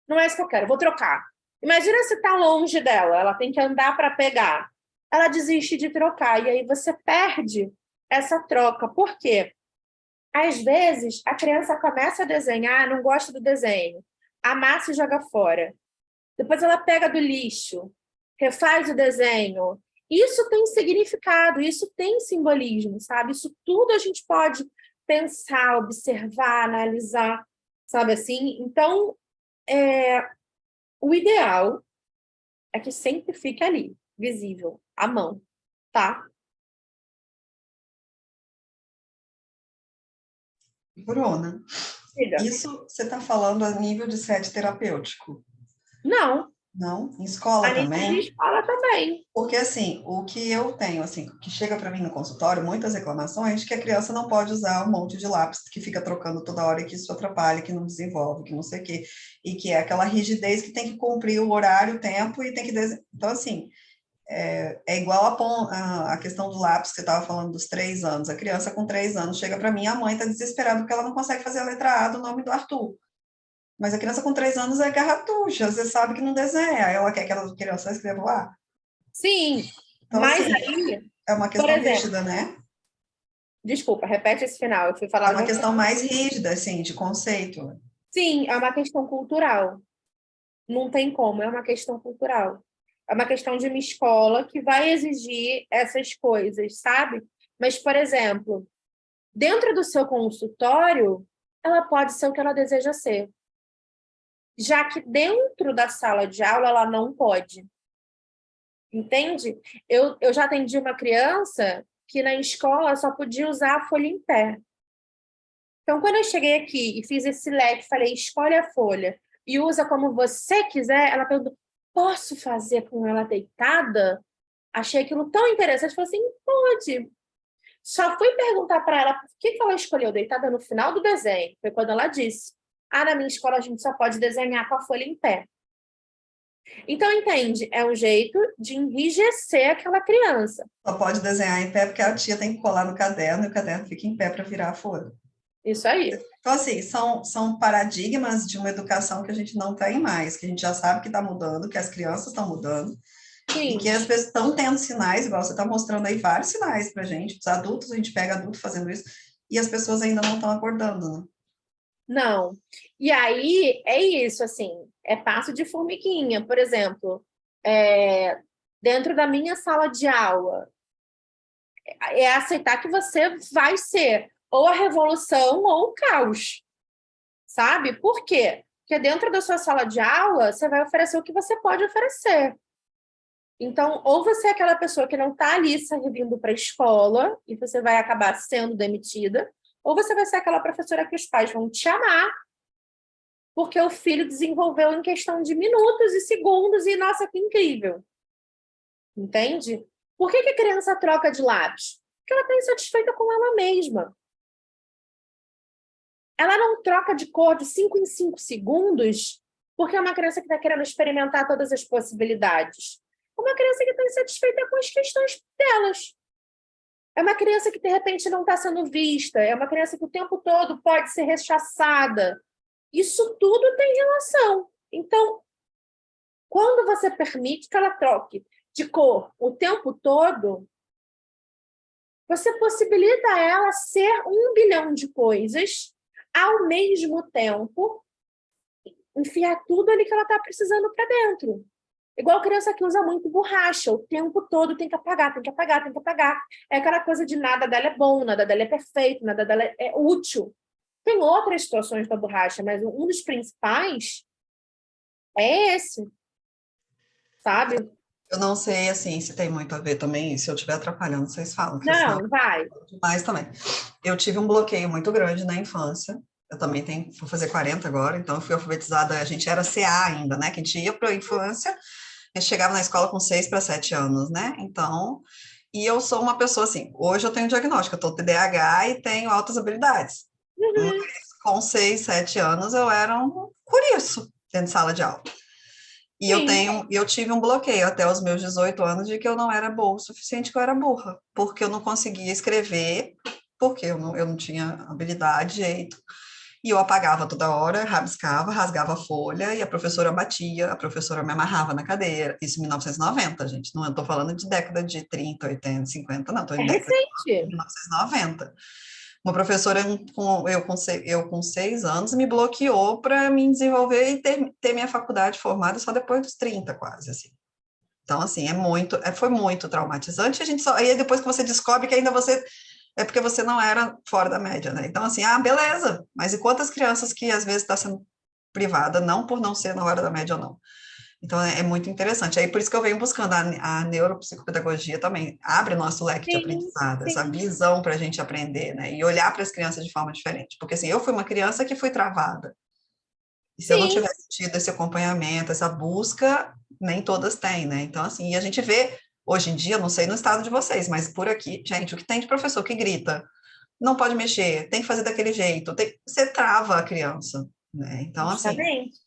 Não é esse que eu quero, vou trocar. Imagina se está longe dela, ela tem que andar para pegar. Ela desiste de trocar, e aí você perde essa troca. Por quê? Às vezes, a criança começa a desenhar, não gosta do desenho, amassa e joga fora. Depois ela pega do lixo, refaz o desenho. Isso tem significado, isso tem simbolismo, sabe? Isso tudo a gente pode pensar, observar, analisar, sabe assim? Então, o ideal é que sempre fique ali, visível, à mão, tá? Bruna, Diga. isso você está falando a nível de set terapêutico, Não, não? Em escola a nível de também? escola também. Porque, assim, o que eu tenho, assim, que chega para mim no consultório, muitas reclamações, que a criança não pode usar um monte de lápis que fica trocando toda hora e que isso atrapalha, que não desenvolve, que não sei o quê, e que é aquela rigidez que tem que cumprir o horário, o tempo e tem que... Então, assim, é igual a questão do lápis que você estava falando dos 3 anos. A criança com 3 anos chega para mim, a mãe está desesperada porque ela não consegue fazer a letra A do nome do Arthur. Mas a criança com 3 anos é garratucha, você sabe que não desenha, ela quer que a criança escreva lá. Sim, Então, mas assim, aí, é uma por questão exemplo, rígida, né? desculpa, repete esse final, eu fui falar É uma muito. questão mais rígida, assim, de conceito. Sim, é uma questão cultural. Não tem como, é uma questão cultural. É uma questão de uma escola que vai exigir essas coisas, sabe? Mas, por exemplo, dentro do seu consultório, ela pode ser o que ela deseja ser. Já que dentro da sala de aula, ela não pode. Entende? Eu já atendi uma criança que na escola só podia usar a folha em pé. Então, quando eu cheguei aqui e fiz esse leque, falei, escolhe a folha e usa como você quiser, ela perguntou, posso fazer com ela deitada? Achei aquilo tão interessante, falei assim, pode. Só fui perguntar para ela por que ela escolheu deitada no final do desenho. Foi quando ela disse, na minha escola a gente só pode desenhar com a folha em pé. Então, entende? É um jeito de enrijecer aquela criança. Só pode desenhar em pé porque a tia tem que colar no caderno e o caderno fica em pé para virar a folha. Isso aí. Então, assim, são paradigmas de uma educação que a gente não tem mais, que a gente já sabe que está mudando, que as crianças estão mudando, Sim. e que as pessoas estão tendo sinais, igual você está mostrando aí vários sinais para a gente, os adultos, a gente pega adulto fazendo isso, e as pessoas ainda não estão acordando, né? Não. E aí, é isso, assim, é passo de formiguinha. Por exemplo, dentro da minha sala de aula, é aceitar que você vai ser ou a revolução ou o caos, sabe? Por quê? Porque dentro da sua sala de aula, você vai oferecer o que você pode oferecer. Então, ou você é aquela pessoa que não está ali servindo para a escola e você vai acabar sendo demitida, ou você vai ser aquela professora que os pais vão te amar porque o filho desenvolveu em questão de minutos e segundos e, nossa, que incrível. Entende? Por que a criança troca de lápis? Porque ela está insatisfeita com ela mesma. ela não troca de cor de 5 em 5 segundos porque é uma criança que está querendo experimentar todas as possibilidades. É uma criança que está insatisfeita com as questões delas. É uma criança que, de repente, não está sendo vista. É uma criança que o tempo todo pode ser rechaçada. Isso tudo tem relação. Então, quando você permite que ela troque de cor o tempo todo, você possibilita ela ser 1 bilhão de coisas ao mesmo tempo, enfiar tudo ali que ela está precisando para dentro. Igual criança que usa muito borracha, o tempo todo tem que apagar, tem que apagar, tem que apagar. É aquela coisa de nada dela é bom, nada dela é perfeito, nada dela é útil. Tem outras situações da borracha, mas um dos principais é esse, sabe? Eu não sei, assim, se tem muito a ver também, se eu estiver atrapalhando, vocês falam. Não, vai. Demais também. Eu tive um bloqueio muito grande na infância. Eu também vou fazer 40 agora, então eu fui alfabetizada, a gente era CA ainda, né? Que a gente ia para a infância, a gente chegava na escola com 6 para 7 anos, né? Então, e eu sou uma pessoa assim, hoje eu tenho diagnóstico, eu tô TDAH e tenho altas habilidades. Uhum. Mas com 6, 7 anos eu era um curiço dentro de sala de aula. E eu tive um bloqueio até os meus 18 anos de que eu não era boa o suficiente, que eu era burra, porque eu não conseguia escrever, porque eu não tinha habilidade, jeito. E eu apagava toda hora, rabiscava, rasgava a folha, e a professora batia, a professora me amarrava na cadeira. Isso em 1990, gente. Não estou falando de década de 30, 80, 50, não. Estou É em década de recente. 1990. Uma professora, eu com 6 anos, me bloqueou para me desenvolver e ter minha faculdade formada só depois dos 30, quase, assim. Então, assim, foi muito traumatizante. Aí depois que você descobre que ainda você é porque você não era fora da média, né? Então, assim, beleza, mas e quantas crianças que às vezes está sendo privada, não por não ser na hora da média ou não? Então, é muito interessante. Aí, por isso que eu venho buscando a neuropsicopedagogia também, abre nosso leque de Sim, aprendizado, essa sim. visão para a gente aprender, né? E olhar para as crianças de forma diferente. Porque, assim, eu fui uma criança que fui travada. E se eu não Sim, tivesse tido esse acompanhamento, essa busca, nem todas têm, né? Então, assim, e a gente vê, hoje em dia, não sei no estado de vocês, mas por aqui, gente, o que tem de professor que grita, não pode mexer, tem que fazer daquele jeito, você trava a criança, né? Então, assim, justamente.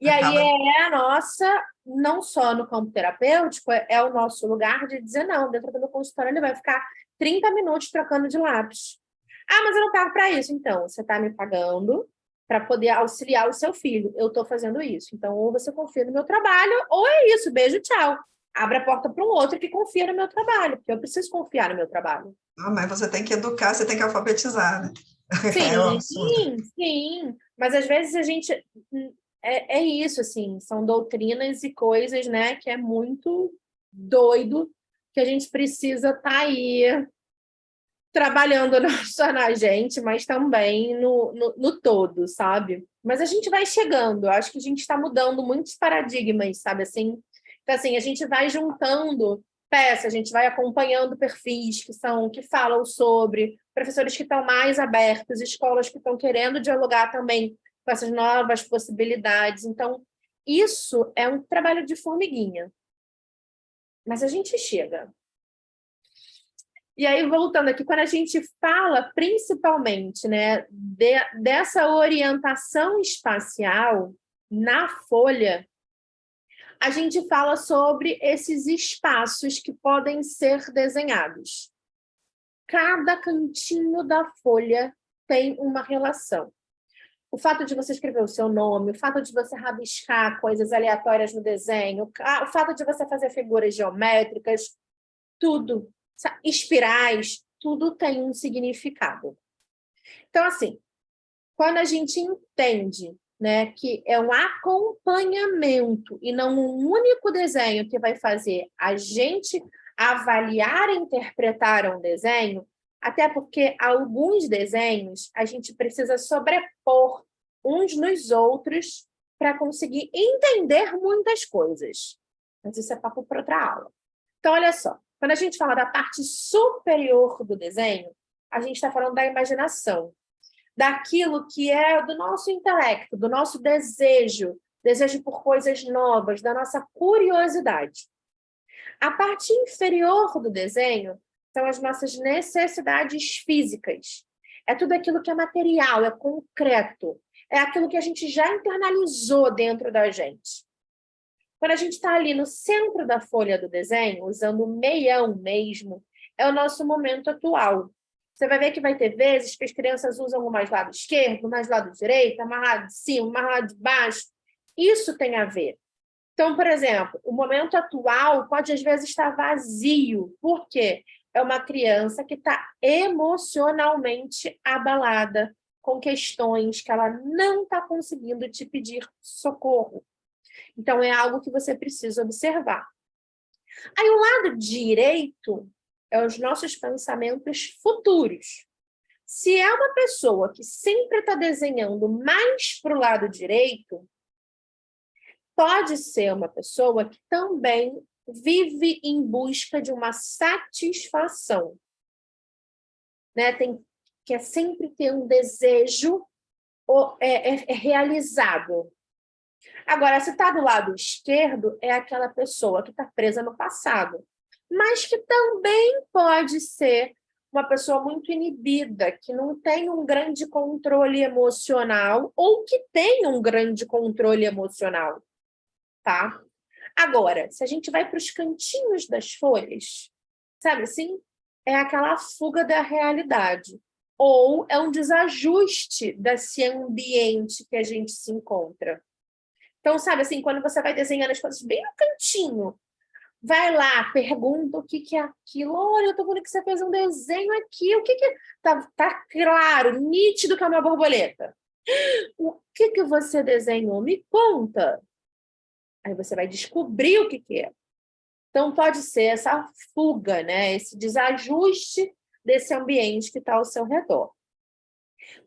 E aí acaba... é a nossa, não só no campo terapêutico, é o nosso lugar de dizer não. Dentro do meu consultório ele vai ficar 30 minutos trocando de lápis. Ah, mas eu não pago para isso. Então, você está me pagando para poder auxiliar o seu filho. Eu estou fazendo isso. Então, ou você confia no meu trabalho, ou é isso, beijo, tchau. Abre a porta para um outro que confia no meu trabalho, porque eu preciso confiar no meu trabalho. mas você tem que educar, você tem que alfabetizar, né? É um Sim, absurdo. sim. Mas às vezes a gente é isso, assim, são doutrinas e coisas, né, que é muito doido que a gente precisa estar aí trabalhando não só na gente, mas também no todo, sabe? Mas a gente vai chegando, eu acho que a gente está mudando muitos paradigmas, sabe assim? Então, assim, a gente vai juntando peças, a gente vai acompanhando perfis que falam sobre, professores que estão mais abertos, escolas que estão querendo dialogar também com essas novas possibilidades. Então, isso é um trabalho de formiguinha. Mas a gente chega. E aí, voltando aqui, quando a gente fala principalmente, né, dessa orientação espacial na folha, a gente fala sobre esses espaços que podem ser desenhados. Cada cantinho da folha tem uma relação. O fato de você escrever o seu nome, o fato de você rabiscar coisas aleatórias no desenho, o fato de você fazer figuras geométricas, tudo, espirais, tudo tem um significado. Então, assim, quando a gente entende, né, que é um acompanhamento e não um único desenho que vai fazer a gente avaliar e interpretar um desenho, até porque alguns desenhos a gente precisa sobrepor uns nos outros para conseguir entender muitas coisas. Mas isso é papo para outra aula. Então, olha só, quando a gente fala da parte superior do desenho, a gente está falando da imaginação, daquilo que é do nosso intelecto, do nosso desejo por coisas novas, da nossa curiosidade. A parte inferior do desenho são as nossas necessidades físicas. É tudo aquilo que é material, é concreto. É aquilo que a gente já internalizou dentro da gente. Quando a gente está ali no centro da folha do desenho, usando o meião mesmo, é o nosso momento atual. Você vai ver que vai ter vezes que as crianças usam o mais lado esquerdo, mais lado direito, mais lado de cima, mais lado de baixo. Isso tem a ver. Então, por exemplo, o momento atual pode, às vezes, estar vazio. Por quê? É uma criança que está emocionalmente abalada com questões que ela não está conseguindo te pedir socorro. Então, é algo que você precisa observar. Aí, o lado direito é os nossos pensamentos futuros. Se é uma pessoa que sempre está desenhando mais para o lado direito, pode ser uma pessoa que também vive em busca de uma satisfação. Né? Quer sempre ter um desejo realizado. Agora, se está do lado esquerdo, é aquela pessoa que está presa no passado, mas que também pode ser uma pessoa muito inibida, que não tem um grande controle emocional ou que tem um grande controle emocional, tá? Agora, se a gente vai para os cantinhos das folhas, sabe assim? É aquela fuga da realidade. Ou é um desajuste desse ambiente que a gente se encontra. Então, sabe assim, quando você vai desenhando as coisas bem no cantinho, vai lá, pergunta o que é aquilo. Olha, eu tô vendo que você fez um desenho aqui. O que é? Tá claro, nítido que é uma borboleta. O que você desenhou? Me conta. Aí você vai descobrir o que é. Então, pode ser essa fuga, né? Esse desajuste desse ambiente que está ao seu redor.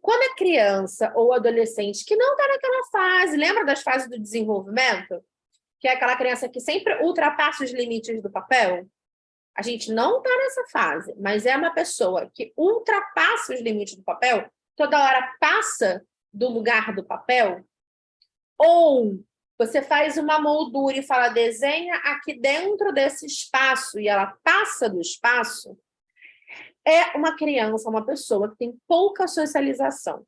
Quando é criança ou adolescente que não está naquela fase, lembra das fases do desenvolvimento? Que é aquela criança que sempre ultrapassa os limites do papel? A gente não está nessa fase, mas é uma pessoa que ultrapassa os limites do papel, toda hora passa do lugar do papel, ou você faz uma moldura e fala, desenha aqui dentro desse espaço, e ela passa do espaço, é uma criança, uma pessoa que tem pouca socialização.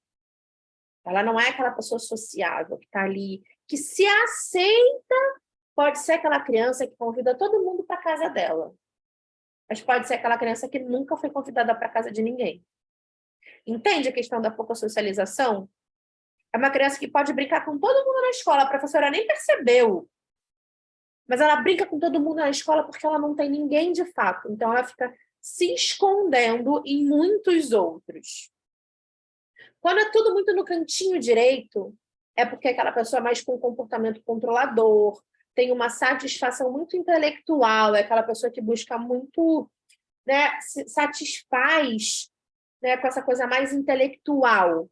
Ela não é aquela pessoa sociável que está ali, que se aceita, pode ser aquela criança que convida todo mundo para a casa dela. Mas pode ser aquela criança que nunca foi convidada para a casa de ninguém. Entende a questão da pouca socialização? É uma criança que pode brincar com todo mundo na escola, a professora nem percebeu. Mas ela brinca com todo mundo na escola porque ela não tem ninguém de fato. Então, ela fica se escondendo em muitos outros. Quando é tudo muito no cantinho direito, é porque aquela pessoa é mais com comportamento controlador, tem uma satisfação muito intelectual, é aquela pessoa que busca muito, né, se satisfaz, né, com essa coisa mais intelectual.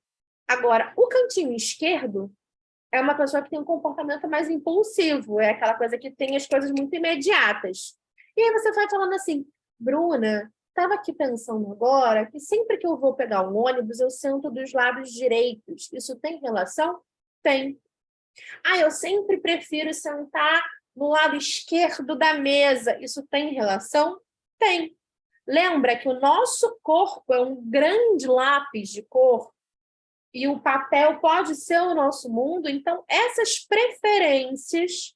Agora, o cantinho esquerdo é uma pessoa que tem um comportamento mais impulsivo, é aquela coisa que tem as coisas muito imediatas. E aí você vai falando assim, Bruna, estava aqui pensando agora que sempre que eu vou pegar um ônibus, eu sento dos lados direitos. Isso tem relação? Tem. Eu sempre prefiro sentar no lado esquerdo da mesa. Isso tem relação? Tem. Lembra que o nosso corpo é um grande lápis de cor e o papel pode ser o nosso mundo, então essas preferências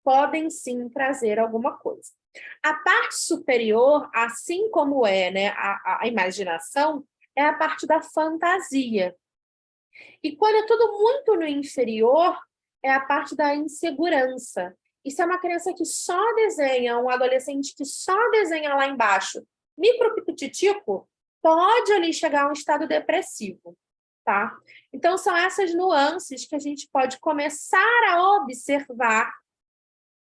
podem sim trazer alguma coisa. A parte superior, assim como é, né, a imaginação, é a parte da fantasia. E quando é tudo muito no inferior, é a parte da insegurança. E se é uma criança que só desenha, um adolescente que só desenha lá embaixo, micropititico, pode ali chegar a um estado depressivo, tá? Então, são essas nuances que a gente pode começar a observar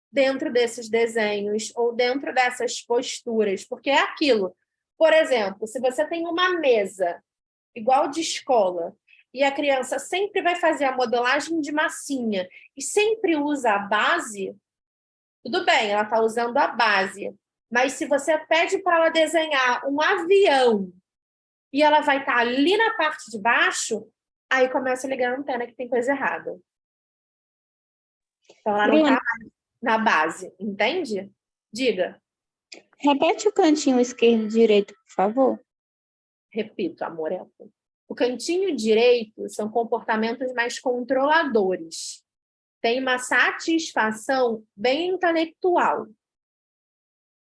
dentro desses desenhos ou dentro dessas posturas, porque é aquilo. Por exemplo, se você tem uma mesa igual de escola e a criança sempre vai fazer a modelagem de massinha e sempre usa a base, tudo bem, ela está usando a base, mas se você pede para ela desenhar um avião e ela vai estar ali na parte de baixo, aí começa a ligar a antena que tem coisa errada. Então, ela não está na base, entende? Diga. Repete o cantinho esquerdo e direito, por favor. Repito, amor, é O cantinho direito são comportamentos mais controladores. Tem uma satisfação bem intelectual.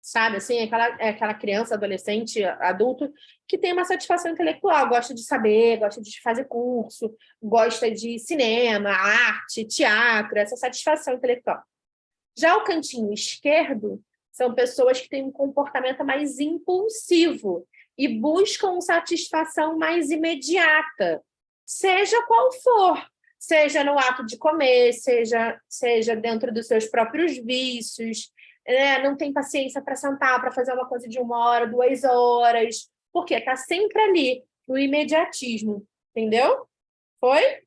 Sabe, assim, aquela criança, adolescente, adulto, que tem uma satisfação intelectual, gosta de saber, gosta de fazer curso, gosta de cinema, arte, teatro, essa satisfação intelectual. Já o cantinho esquerdo são pessoas que têm um comportamento mais impulsivo e buscam satisfação mais imediata, seja qual for, seja no ato de comer, seja dentro dos seus próprios vícios, não tem paciência para sentar, para fazer uma coisa de 1 hora, 2 horas, porque está sempre ali, no imediatismo, entendeu? Foi?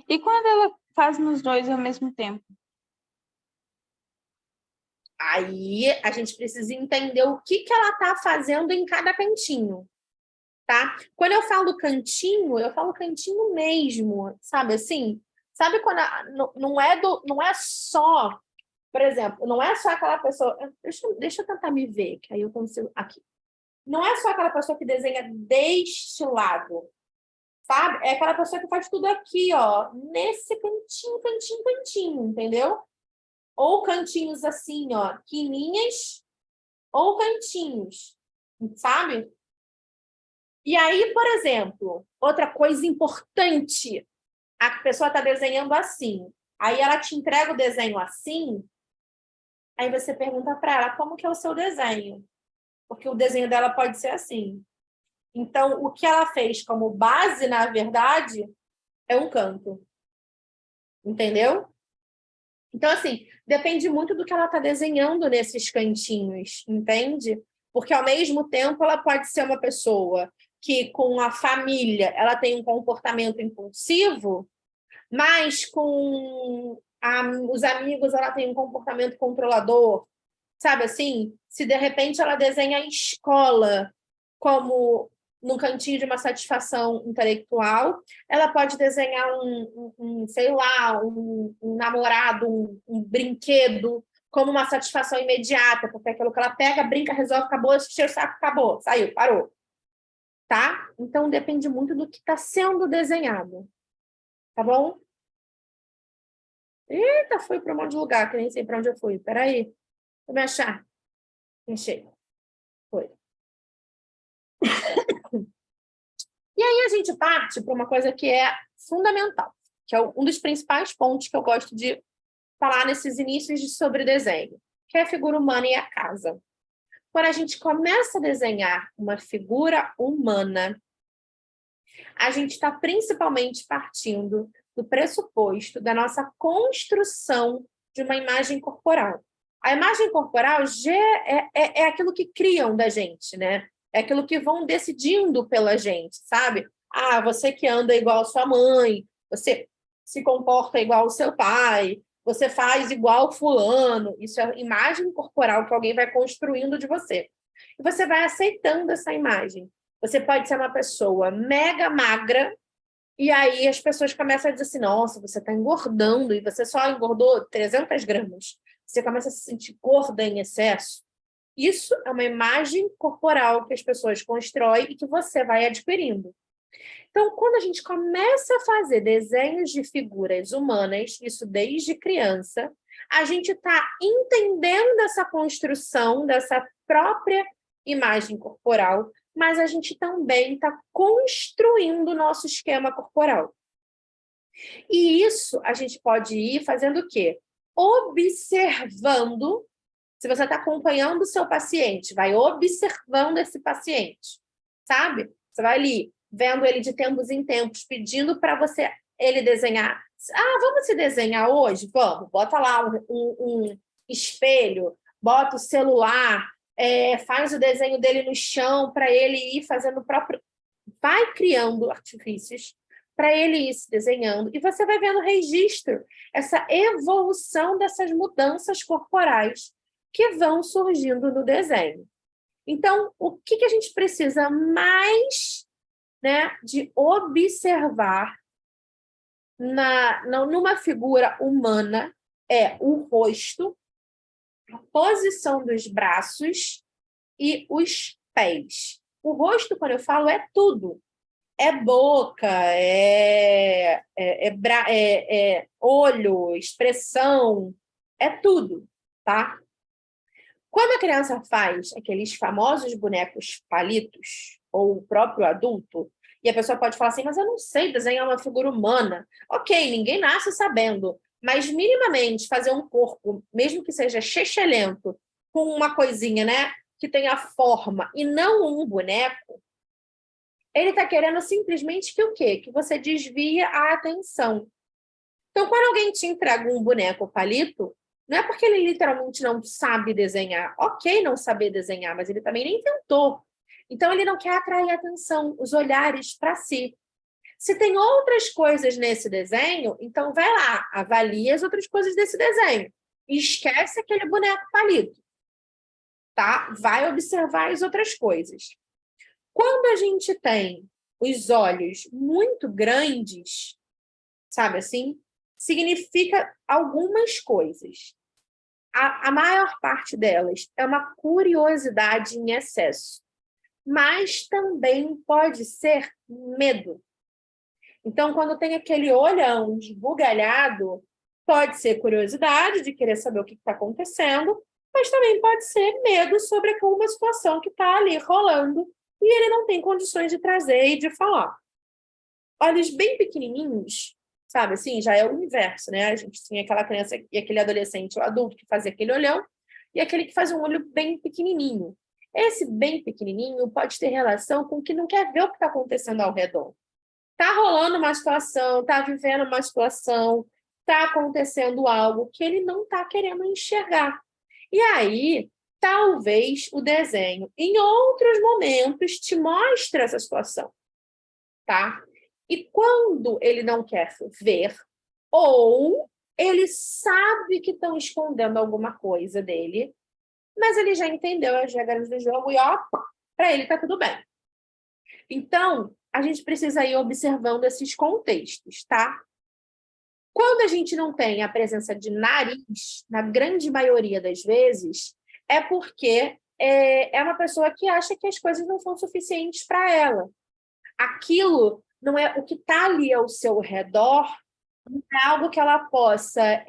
E quando ela faz nos dois ao mesmo tempo? Aí a gente precisa entender o que ela está fazendo em cada cantinho, tá? Quando eu falo cantinho, eu falo cantinho mesmo, sabe assim? Sabe quando não é só, por exemplo, não é só aquela pessoa... Deixa eu tentar me ver, que aí eu consigo... Aqui. Não é só aquela pessoa que desenha deste lado, sabe? É aquela pessoa que faz tudo aqui, ó, nesse cantinho, entendeu? Ou cantinhos assim, ó, quininhas, ou cantinhos, sabe? E aí, por exemplo, outra coisa importante, a pessoa está desenhando assim, aí ela te entrega o desenho assim, aí você pergunta para ela como que é o seu desenho, porque o desenho dela pode ser assim. Então, o que ela fez como base, na verdade, é um canto. Entendeu? Então, assim, depende muito do que ela está desenhando nesses cantinhos, entende? Porque, ao mesmo tempo, ela pode ser uma pessoa que, com a família, ela tem um comportamento impulsivo, mas com os amigos ela tem um comportamento controlador. Sabe assim? Se, de repente, ela desenha a escola como num cantinho de uma satisfação intelectual, ela pode desenhar sei lá, um namorado, um brinquedo, como uma satisfação imediata, porque é aquilo que ela pega, brinca, resolve, acabou, encheu o saco, acabou, saiu, parou. Tá? Então, depende muito do que está sendo desenhado. Tá bom? Eita, fui para um monte de lugar, que nem sei para onde eu fui. Peraí, vou me achar. Enchei. Foi. E aí a gente parte para uma coisa que é fundamental, que é um dos principais pontos que eu gosto de falar nesses inícios sobre desenho, que é a figura humana e a casa. Quando a gente começa a desenhar uma figura humana, a gente está principalmente partindo do pressuposto da nossa construção de uma imagem corporal. A imagem corporal já é aquilo que criam da gente, né? É aquilo que vão decidindo pela gente, sabe? Ah, você que anda igual a sua mãe, você se comporta igual ao seu pai, você faz igual fulano. Isso é imagem corporal que alguém vai construindo de você. E você vai aceitando essa imagem. Você pode ser uma pessoa mega magra, e aí as pessoas começam a dizer assim, nossa, você está engordando, e você só engordou 300 gramas. Você começa a se sentir gorda em excesso. Isso é uma imagem corporal que as pessoas constroem e que você vai adquirindo. Então, quando a gente começa a fazer desenhos de figuras humanas, isso desde criança, a gente está entendendo essa construção dessa própria imagem corporal, mas a gente também está construindo o nosso esquema corporal. E isso a gente pode ir fazendo o quê? Observando. Se você está acompanhando o seu paciente, vai observando esse paciente, sabe? Você vai ali, vendo ele de tempos em tempos, pedindo para ele desenhar. Ah, vamos se desenhar hoje? Vamos. Bota lá um espelho, bota o celular, faz o desenho dele no chão para ele ir fazendo o próprio... Vai criando artifícios para ele ir se desenhando e você vai vendo registro, essa evolução dessas mudanças corporais que vão surgindo no desenho. Então, o que a gente precisa mais, né, de observar numa figura humana é o rosto, a posição dos braços e os pés. O rosto, quando eu falo, é tudo. é boca, é olho, expressão, é tudo, tá? Quando a criança faz aqueles famosos bonecos palitos, ou o próprio adulto, e a pessoa pode falar assim, mas eu não sei desenhar uma figura humana. Ok, ninguém nasce sabendo, mas minimamente fazer um corpo, mesmo que seja chechelento, com uma coisinha, né, que tenha forma, e não um boneco, ele está querendo simplesmente que o quê? Que você desvie a atenção. Então, quando alguém te entrega um boneco palito, não é porque ele literalmente não sabe desenhar. Ok não saber desenhar, mas ele também nem tentou. Então, ele não quer atrair atenção, os olhares para si. Se tem outras coisas nesse desenho, então vai lá, avalie as outras coisas desse desenho. E esquece aquele boneco palito. Tá? Vai observar as outras coisas. Quando a gente tem os olhos muito grandes, sabe assim? Significa algumas coisas. A maior parte delas é uma curiosidade em excesso, mas também pode ser medo. Então, quando tem aquele olhão esbugalhado, pode ser curiosidade de querer saber o que está acontecendo, mas também pode ser medo sobre alguma situação que está ali rolando e ele não tem condições de trazer e de falar. Olhos bem pequenininhos, sabe, assim, já é o inverso, né? A gente tinha aquela criança e aquele adolescente, o adulto, que fazia aquele olhão, e aquele que faz um olho bem pequenininho. Esse bem pequenininho pode ter relação com o que não quer ver o que está acontecendo ao redor. Está rolando uma situação, está vivendo uma situação, está acontecendo algo que ele não está querendo enxergar. E aí, talvez o desenho, em outros momentos, te mostre essa situação, tá? E quando ele não quer ver, ou ele sabe que estão escondendo alguma coisa dele, mas ele já entendeu as regras do jogo e, ó, para ele tá tudo bem. Então, a gente precisa ir observando esses contextos, tá? Quando a gente não tem a presença de nariz, na grande maioria das vezes, é porque é uma pessoa que acha que as coisas não são suficientes para ela. Aquilo não é o que está ali ao seu redor, não é algo que ela possa...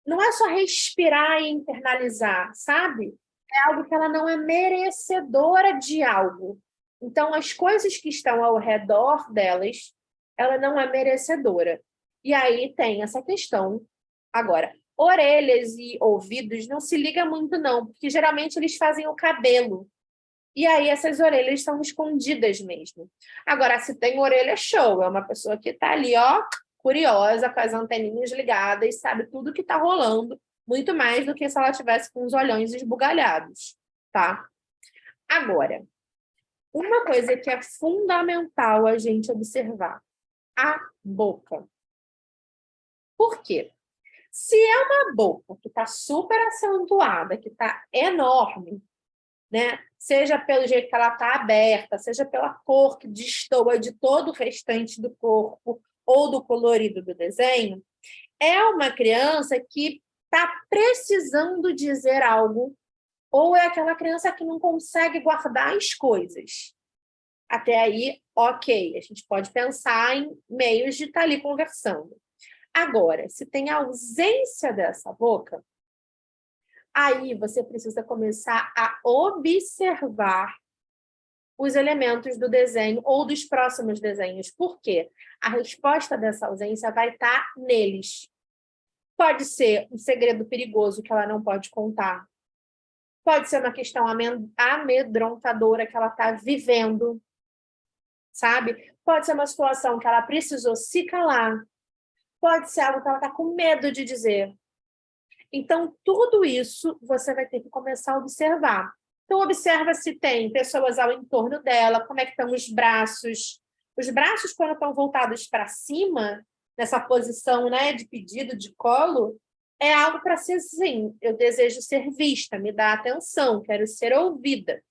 não é só respirar e internalizar, sabe? É algo que ela não é merecedora de algo. Então, as coisas que estão ao redor delas, ela não é merecedora. E aí tem essa questão. Agora, orelhas e ouvidos não se liga muito, não, porque geralmente eles fazem o cabelo. E aí essas orelhas são escondidas mesmo. Agora, se tem orelha, show. É uma pessoa que está ali, ó, curiosa, com as anteninhas ligadas, sabe tudo que está rolando, muito mais do que se ela tivesse com os olhões esbugalhados, tá? Agora, uma coisa que é fundamental a gente observar, a boca. Por quê? Se é uma boca que está super acentuada, que está enorme, né? Seja pelo jeito que ela está aberta, seja pela cor que destoa de todo o restante do corpo ou do colorido do desenho, é uma criança que está precisando dizer algo, ou é aquela criança que não consegue guardar as coisas. Até aí, ok, a gente pode pensar em meios de estar ali conversando. Agora, se tem ausência dessa boca, aí você precisa começar a observar os elementos do desenho ou dos próximos desenhos. Por quê? A resposta dessa ausência vai estar neles. Pode ser um segredo perigoso que ela não pode contar. Pode ser uma questão amedrontadora que ela está vivendo, sabe? Pode ser uma situação que ela precisou se calar. Pode ser algo que ela está com medo de dizer. Então, tudo isso você vai ter que começar a observar. Então, observa se tem pessoas ao entorno dela, como é que estão os braços. Os braços, quando estão voltados para cima, nessa posição, né, de pedido, de colo, é algo para ser assim, eu desejo ser vista, me dá atenção, quero ser ouvida.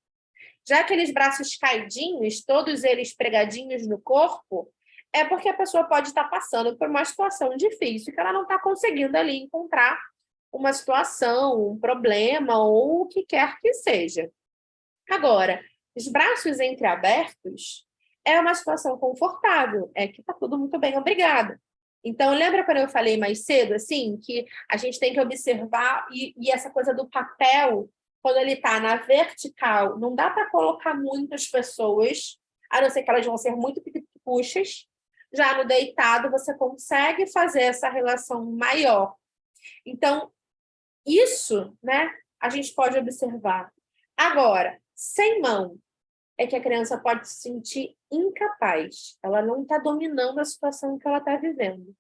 Já aqueles braços caidinhos, todos eles pregadinhos no corpo, é porque a pessoa pode estar passando por uma situação difícil, que ela não está conseguindo ali encontrar uma situação, um problema ou o que quer que seja. Agora, os braços entreabertos é uma situação confortável, é que está tudo muito bem, obrigada. Então, lembra quando eu falei mais cedo, assim, que a gente tem que observar, e essa coisa do papel, quando ele está na vertical, não dá para colocar muitas pessoas, a não ser que elas vão ser muito puxas. Já no deitado, você consegue fazer essa relação maior. Então, isso, né, a gente pode observar. Agora, sem mão, é que a criança pode se sentir incapaz. Ela não está dominando a situação que ela está vivendo.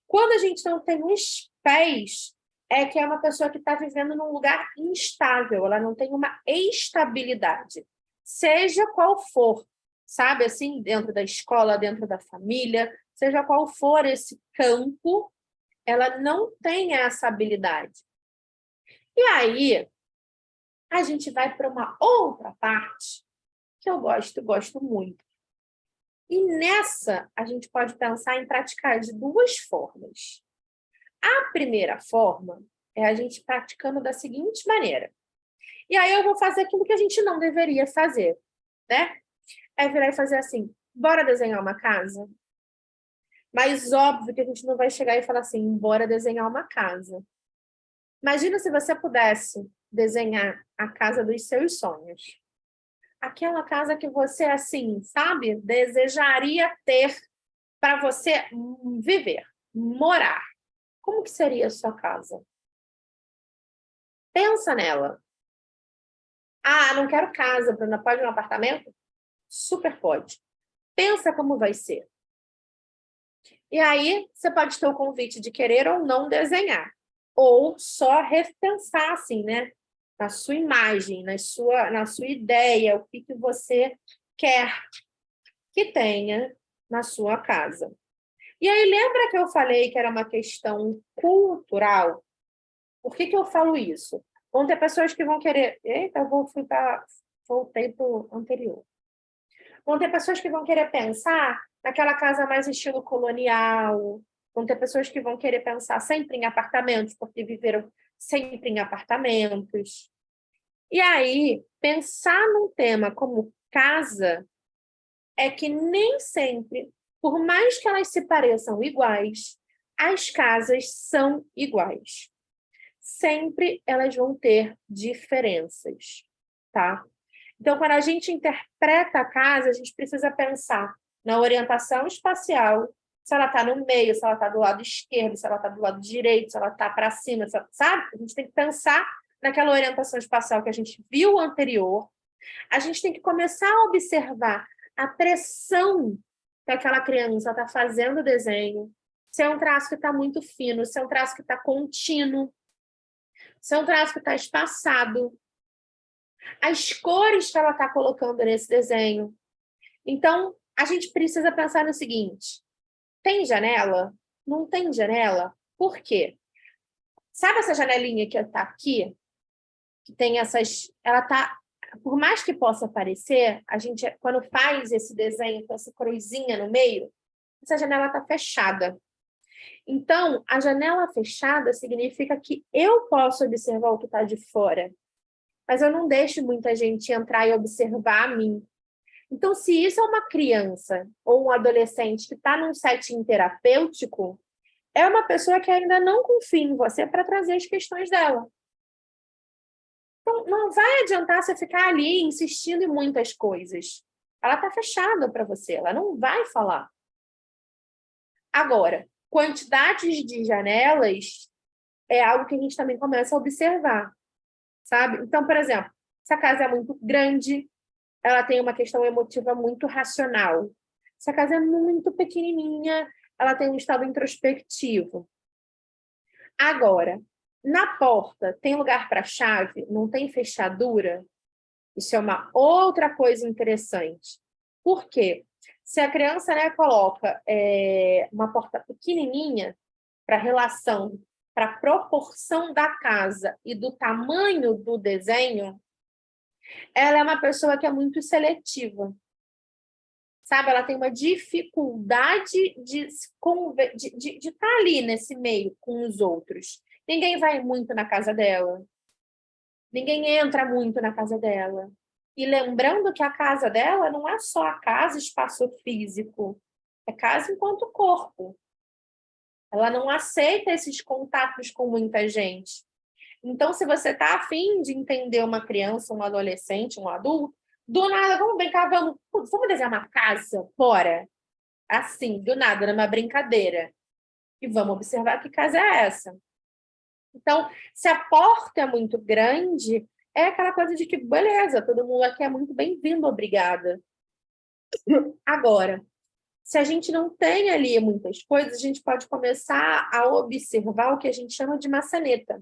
Quando a gente não tem os pés, é que é uma pessoa que está vivendo num lugar instável, ela não tem uma estabilidade, seja qual for, sabe, assim, dentro da escola, dentro da família, seja qual for esse campo, ela não tem essa habilidade. E aí, a gente vai para uma outra parte que eu gosto muito. E nessa, a gente pode pensar em praticar de duas formas. A primeira forma é a gente praticando da seguinte maneira. E aí eu vou fazer aquilo que a gente não deveria fazer, né? É virar e fazer assim, bora desenhar uma casa? Mas óbvio que a gente não vai chegar e falar assim, bora desenhar uma casa. Imagina se você pudesse desenhar a casa dos seus sonhos. Aquela casa que você, assim, sabe, desejaria ter para você viver, morar. Como que seria a sua casa? Pensa nela. Ah, não quero casa, Bruna, pode um apartamento? Super pode. Pensa como vai ser. E aí, você pode ter o convite de querer ou não desenhar. Ou só repensar, assim, né? Na sua imagem, na sua ideia, o que você quer que tenha na sua casa. E aí, lembra que eu falei que era uma questão cultural? Por que eu falo isso? Vão ter pessoas que vão querer... Eita, voltei para o anterior. Vão ter pessoas que vão querer pensar naquela casa mais estilo colonial. Vão ter pessoas que vão querer pensar sempre em apartamentos, porque viveram sempre em apartamentos. E aí, pensar num tema como casa é que nem sempre, por mais que elas se pareçam iguais, as casas são iguais. Sempre elas vão ter diferenças, tá? Então, quando a gente interpreta a casa, a gente precisa pensar na orientação espacial, se ela está no meio, se ela está do lado esquerdo, se ela está do lado direito, se ela está para cima, sabe? A gente tem que pensar naquela orientação espacial que a gente viu anterior. A gente tem que começar a observar a pressão que aquela criança está fazendo o desenho, se é um traço que está muito fino, se é um traço que está contínuo, se é um traço que está espaçado, as cores que ela está colocando nesse desenho. Então, a gente precisa pensar no seguinte, tem janela? Não tem janela? Por quê? Sabe essa janelinha que está aqui? Que tem essas... Ela está... Por mais que possa parecer, a gente, quando faz esse desenho com essa cruzinha no meio, essa janela está fechada. Então, a janela fechada significa que eu posso observar o que está de fora, mas eu não deixo muita gente entrar e observar a mim. Então, se isso é uma criança ou um adolescente que está num setting terapêutico, é uma pessoa que ainda não confia em você para trazer as questões dela. Então, não vai adiantar você ficar ali insistindo em muitas coisas. Ela está fechada para você, ela não vai falar. Agora, quantidades de janelas é algo que a gente também começa a observar, sabe? Então, por exemplo, se a casa é muito grande, ela tem uma questão emotiva muito racional. Se a casa é muito pequenininha, ela tem um estado introspectivo. Agora, na porta, tem lugar para chave? Não tem fechadura? Isso é uma outra coisa interessante. Por quê? Se a criança, né, coloca uma porta pequenininha para relação, para a proporção da casa e do tamanho do desenho, ela é uma pessoa que é muito seletiva. Sabe? Ela tem uma dificuldade de estar ali nesse meio com os outros. Ninguém vai muito na casa dela. Ninguém entra muito na casa dela. E lembrando que a casa dela não é só a casa, espaço físico, é casa enquanto corpo. Ela não aceita esses contatos com muita gente. Então, se você está afim de entender uma criança, um adolescente, um adulto, do nada, vamos brincar, vamos desenhar uma casa fora? Assim, do nada, numa brincadeira. E vamos observar que casa é essa. Então, se a porta é muito grande, é aquela coisa de que, beleza, todo mundo aqui é muito bem-vindo, obrigada. Agora, se a gente não tem ali muitas coisas, a gente pode começar a observar o que a gente chama de maçaneta.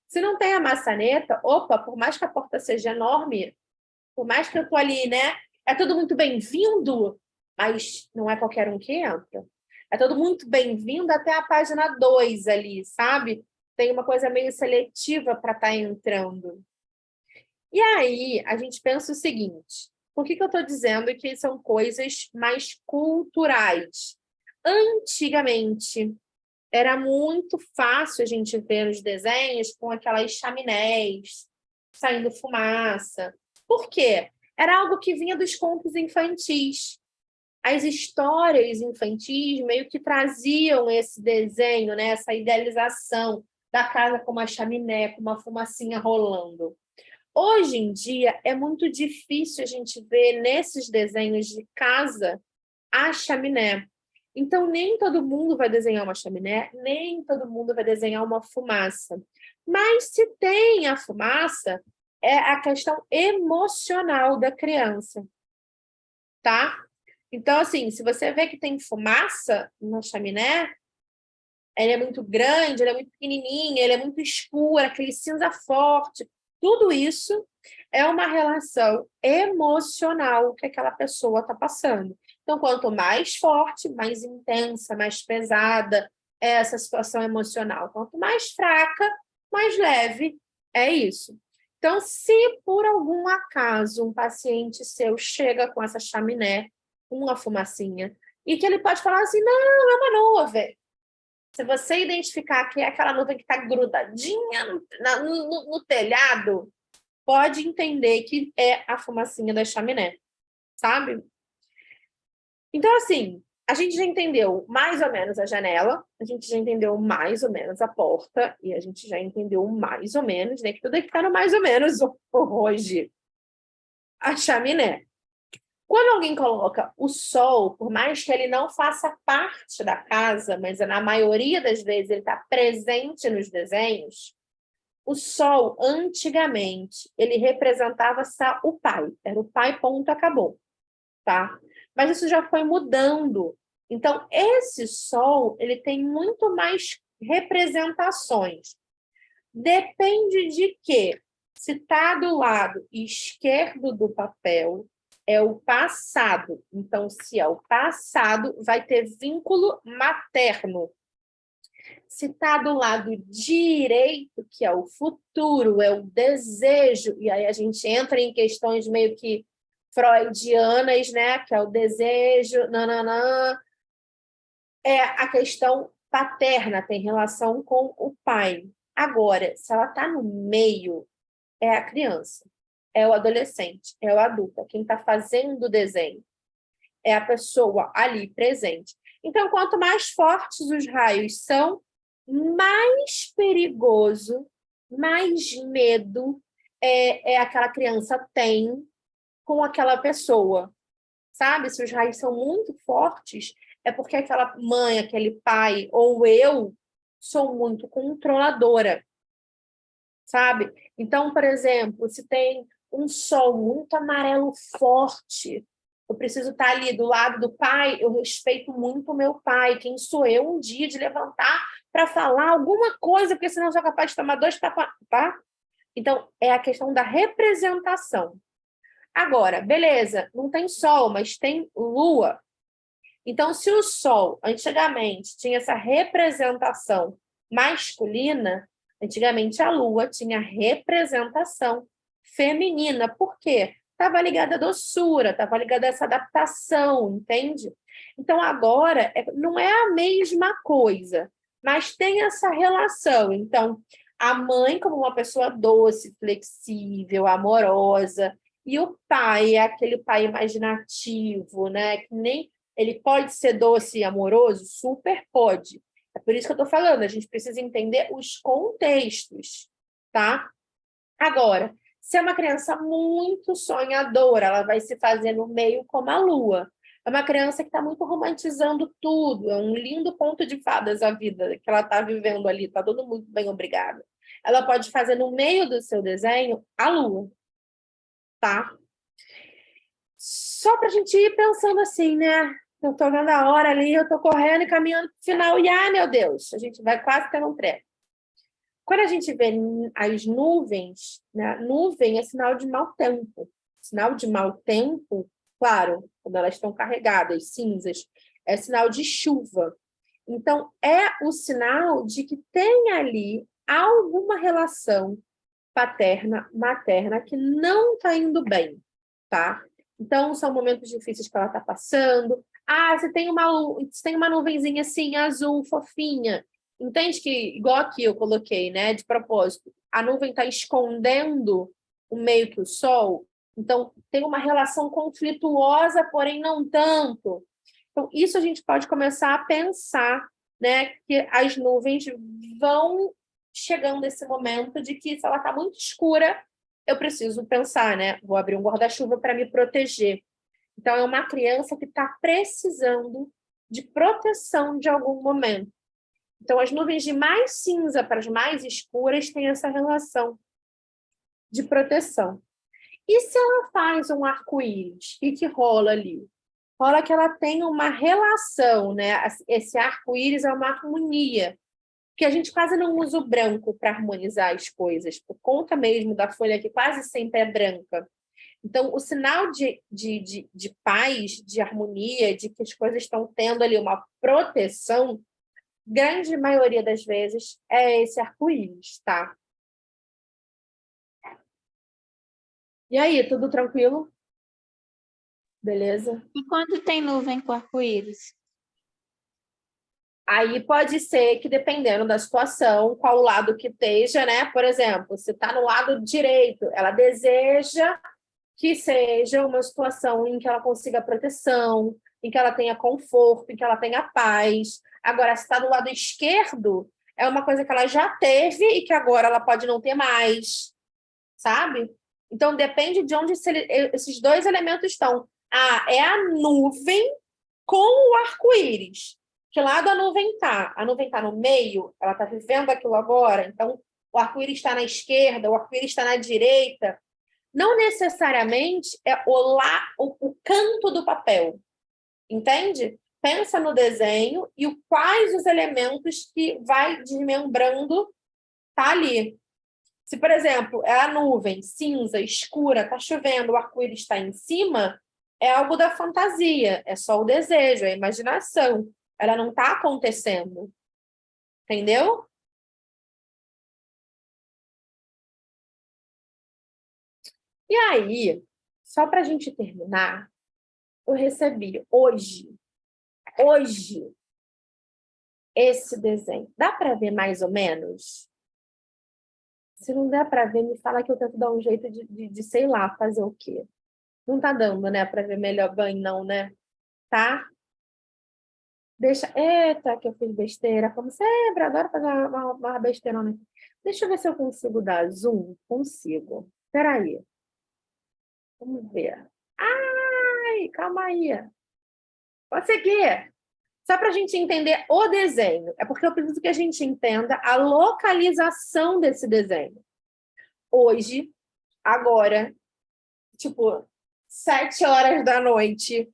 Se não tem a maçaneta, opa, por mais que a porta seja enorme, por mais que eu estou ali, né? É tudo muito bem-vindo, mas não é qualquer um que entra. É tudo muito bem-vindo até a página 2 ali, sabe? Tem uma coisa meio seletiva para estar entrando. E aí, a gente pensa o seguinte, por que eu estou dizendo que são coisas mais culturais? Antigamente, era muito fácil a gente ver nos desenhos com aquelas chaminés, saindo fumaça. Por quê? Era algo que vinha dos contos infantis. As histórias infantis meio que traziam esse desenho, né? Essa idealização da casa com uma chaminé, com uma fumacinha rolando. Hoje em dia, é muito difícil a gente ver nesses desenhos de casa a chaminé. Então, nem todo mundo vai desenhar uma chaminé, nem todo mundo vai desenhar uma fumaça. Mas se tem a fumaça, é a questão emocional da criança, tá? Então, assim, se você vê que tem fumaça na chaminé, ela é muito grande, ela é muito pequenininha, ela é muito escura, aquele cinza forte, tudo isso é uma relação emocional que aquela pessoa está passando. Então, quanto mais forte, mais intensa, mais pesada é essa situação emocional. Quanto mais fraca, mais leve é isso. Então, se por algum acaso um paciente seu chega com essa chaminé, uma fumacinha, e que ele pode falar assim, não, é uma nuvem. Se você identificar que é aquela nuvem que está grudadinha no telhado, pode entender que é a fumacinha da chaminé, sabe? Então, assim, a gente já entendeu mais ou menos a janela, a gente já entendeu mais ou menos a porta, e a gente já entendeu mais ou menos, né? Que tudo é que está no mais ou menos hoje. A chaminé. Quando alguém coloca o sol, por mais que ele não faça parte da casa, mas na maioria das vezes ele está presente nos desenhos, o sol, antigamente, ele representava o pai. Era o pai, ponto, acabou. Tá? Mas isso já foi mudando. Então, esse sol, ele tem muito mais representações. Depende de quê? Se está do lado esquerdo do papel, é o passado. Então, se é o passado, vai ter vínculo materno. Se está do lado direito, que é o futuro, é o desejo, e aí a gente entra em questões meio que freudianas, né? Que é o desejo, nananã. É a questão paterna, tem relação com o pai. Agora, se ela está no meio, é a criança, é o adolescente, é o adulto, é quem está fazendo o desenho, é a pessoa ali presente. Então, quanto mais fortes os raios são, mais perigoso, mais medo aquela criança tem com aquela pessoa, sabe? Se os raios são muito fortes, é porque aquela mãe, aquele pai, ou eu, sou muito controladora, sabe? Então, por exemplo, se tem um sol muito amarelo forte, eu preciso estar ali do lado do pai, eu respeito muito o meu pai. Quem sou eu um dia de levantar para falar alguma coisa, porque senão eu sou capaz de tomar 2 tapas, tá? Então, é a questão da representação. Agora, beleza, não tem sol, mas tem lua. Então, se o sol, antigamente, tinha essa representação masculina, antigamente a lua tinha representação feminina. Por quê? Estava ligada à doçura, estava ligada a essa adaptação, entende? Então, agora, não é a mesma coisa, mas tem essa relação. Então, a mãe como uma pessoa doce, flexível, amorosa, E o pai é aquele pai imaginativo, né? Que nem ele pode ser doce e amoroso, super pode. É por isso que eu estou falando, a gente precisa entender os contextos, tá? Agora, se é uma criança muito sonhadora, ela vai se fazer no meio como a lua. É uma criança que está muito romantizando tudo, é um lindo conto de fadas a vida que ela está vivendo ali, está todo mundo bem obrigada. Ela pode fazer no meio do seu desenho a lua, tá? Só para a gente ir pensando assim, né? Eu estou vendo a hora ali, eu estou correndo e caminhando para o final, e ai meu Deus, a gente vai quase ter um treco. Quando a gente vê as nuvens, né? Nuvem é sinal de mau tempo. Sinal de mau tempo, claro, quando elas estão carregadas, cinzas, é sinal de chuva. Então, é o sinal de que tem ali alguma relação paterna, materna, que não está indo bem, tá? Então, são momentos difíceis que ela está passando. Ah, você tem uma nuvenzinha assim, azul, fofinha. Entende que, igual aqui eu coloquei, né, de propósito, a nuvem está escondendo o meio que o sol, então tem uma relação conflituosa, porém não tanto. Então, isso a gente pode começar a pensar, né, que as nuvens vão chegando nesse momento de que se ela está muito escura, eu preciso pensar, né, vou abrir um guarda-chuva para me proteger. Então, é uma criança que está precisando de proteção de algum momento. Então, as nuvens de mais cinza para as mais escuras têm essa relação de proteção. E se ela faz um arco-íris, o que rola ali? Rola que ela tem uma relação, né? Esse arco-íris é uma harmonia, porque a gente quase não usa o branco para harmonizar as coisas, por conta mesmo da folha que quase sempre é branca. Então, o sinal de paz, de harmonia, de que as coisas estão tendo ali uma proteção, grande maioria das vezes é esse arco-íris, tá? E aí, tudo tranquilo? Beleza? E quando tem nuvem com arco-íris? Aí pode ser que, dependendo da situação, qual lado que esteja, né? Por exemplo, se está no lado direito, ela deseja que seja uma situação em que ela consiga proteção, em que ela tenha conforto, em que ela tenha paz. Agora, se está do lado esquerdo, é uma coisa que ela já teve e que agora ela pode não ter mais, sabe? Então, depende de onde esses dois elementos estão. Ah, é a nuvem com o arco-íris. Que lado a nuvem está? A nuvem está no meio? Ela está vivendo aquilo agora? Então, o arco-íris está na esquerda, o arco-íris está na direita. Não necessariamente é o canto do papel, entende? Pensa no desenho e quais os elementos que vai desmembrando tá ali. Se, por exemplo, é a nuvem cinza, escura, tá chovendo, o arco-íris está em cima, é algo da fantasia, é só o desejo, é a imaginação. Ela não está acontecendo. Entendeu? E aí, só para a gente terminar, eu recebi hoje, esse desenho. Dá para ver mais ou menos? Se não der para ver, me fala que eu tento dar um jeito de sei lá, fazer o quê. Não tá dando, né, para ver melhor bem, não, né? Tá? Deixa. Eita, que eu fiz besteira. Como sempre, adoro fazer uma besteirona. Deixa eu ver se eu consigo dar zoom. Consigo. Espera aí. Vamos ver. Ai, calma aí. Consegui. Só para a gente entender o desenho. É porque eu preciso que a gente entenda a localização desse desenho. Hoje, agora, tipo, 7 horas da noite,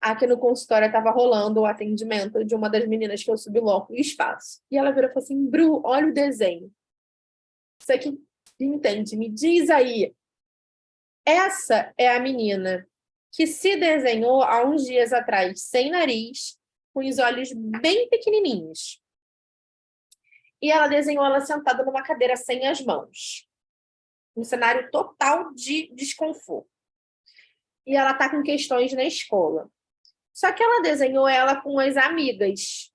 aqui no consultório estava rolando o atendimento de uma das meninas que eu subloco e espaço. E ela virou e falou assim, Bru, olha o desenho. Você que entende, me diz aí. Essa é a menina que se desenhou há uns dias atrás sem nariz, com os olhos bem pequenininhos. E ela desenhou ela sentada numa cadeira sem as mãos. Um cenário total de desconforto. E ela está com questões na escola. Só que ela desenhou ela com as amigas.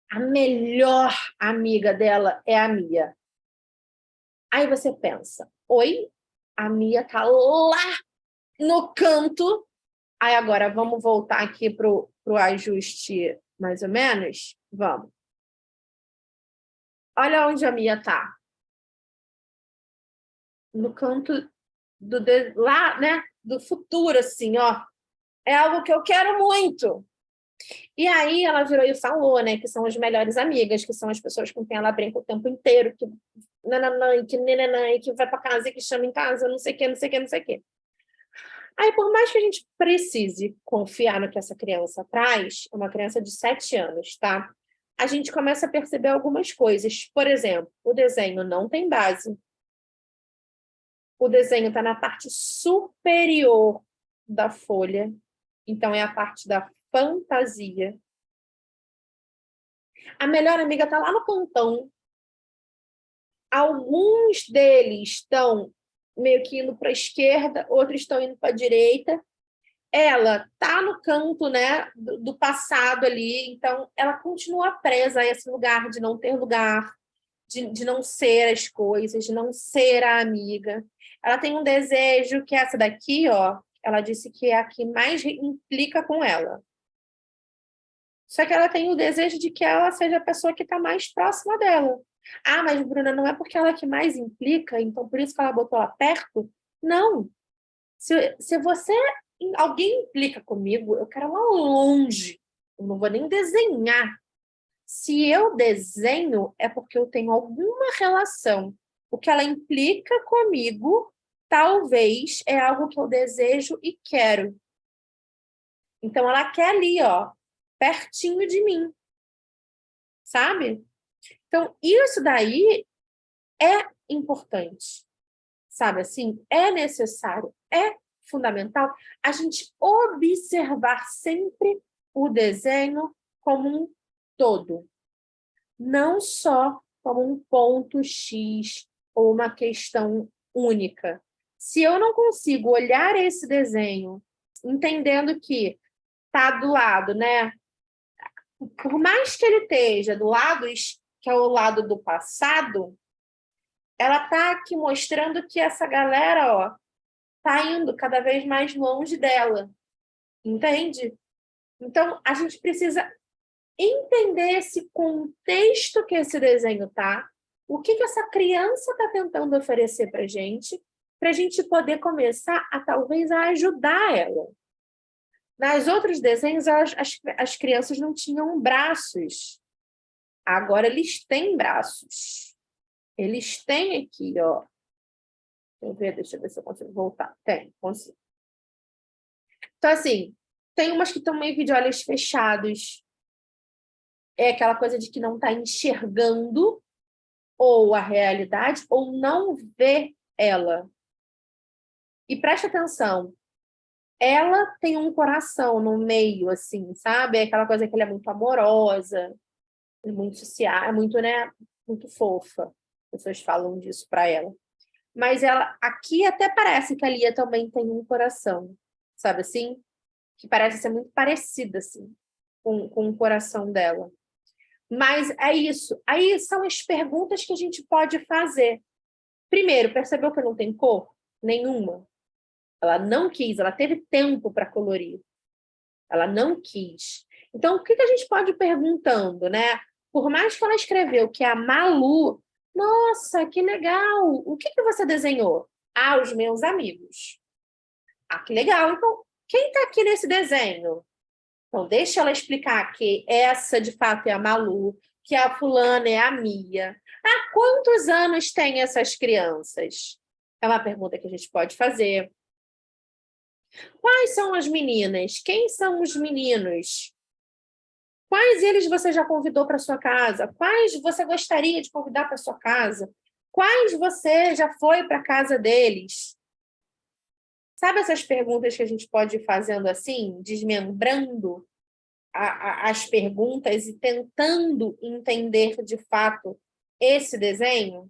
A melhor amiga dela é a Mia. Aí você pensa, oi? A Mia tá lá no canto. Aí agora vamos voltar aqui pro ajuste mais ou menos? Vamos. Olha onde a Mia tá. No canto lá, né? Do futuro, assim, ó. É algo que eu quero muito. E aí ela virou e falou, né? Que são as melhores amigas, que são as pessoas com quem ela brinca o tempo inteiro, que nananã, que nenenã, que vai para casa e que chama em casa, não sei o quê, não sei o quê, não sei o quê. Aí, por mais que a gente precise confiar no que essa criança traz, uma criança de 7 anos, tá? A gente começa a perceber algumas coisas. Por exemplo, o desenho não tem base. O desenho está na parte superior da folha. Então, é a parte da fantasia. A melhor amiga está lá no cantão. Alguns deles estão meio que indo para a esquerda, outros estão indo para a direita. Ela está no canto, né, do passado ali, então ela continua presa a esse lugar de não ter lugar, de não ser as coisas, de não ser a amiga. Ela tem um desejo que essa daqui, ó, ela disse que é a que mais implica com ela. Só que ela tem o desejo de que ela seja a pessoa que está mais próxima dela. Ah, mas Bruna, não é porque ela é que mais implica, então por isso que ela botou ela perto? Não. Se alguém implica comigo, eu quero ela longe. Eu não vou nem desenhar. Se eu desenho, é porque eu tenho alguma relação. O que ela implica comigo, talvez, é algo que eu desejo e quero. Então, ela quer ali, ó, pertinho de mim. Sabe? Então, isso daí é importante. Sabe assim? É necessário, é fundamental a gente observar sempre o desenho como um todo. Não só como um ponto X ou uma questão única. Se eu não consigo olhar esse desenho entendendo que está do lado, né? Por mais que ele esteja do lado, que é o lado do passado, ela está aqui mostrando que essa galera, ó, está indo cada vez mais longe dela. Entende? Então, a gente precisa entender esse contexto que esse desenho tá, o que essa criança está tentando oferecer para a gente poder começar a, talvez, a ajudar ela. Nas outros desenhos, as crianças não tinham braços. Agora eles têm braços. Eles têm aqui, ó. Deixa eu ver se eu consigo voltar. Tem, consigo. Então, assim, tem umas que estão meio que de olhos fechados. É aquela coisa de que não está enxergando ou a realidade ou não vê ela. E presta atenção, ela tem um coração no meio, assim, sabe? É aquela coisa que ela é muito amorosa, muito social, é muito, né, muito fofa. As pessoas falam disso para ela. Mas ela, aqui até parece que a Lia também tem um coração, sabe assim? Que parece ser muito parecida, assim, com o coração dela. Mas é isso. Aí são as perguntas que a gente pode fazer. Primeiro, percebeu que não tem cor? Nenhuma. Ela não quis, ela teve tempo para colorir. Ela não quis. Então, o que a gente pode ir perguntando, né? Por mais que ela escreveu que é a Malu, nossa, que legal! O que você desenhou? Ah, os meus amigos. Ah, que legal! Então, quem está aqui nesse desenho? Então, deixa ela explicar que essa, de fato, é a Malu, que a fulana é a Mia. Há quantos anos têm essas crianças? É uma pergunta que a gente pode fazer. Quais são as meninas? Quem são os meninos? Quais eles você já convidou para sua casa? Quais você gostaria de convidar para sua casa? Quais você já foi para a casa deles? Sabe essas perguntas que a gente pode ir fazendo assim, desmembrando as perguntas e tentando entender de fato esse desenho?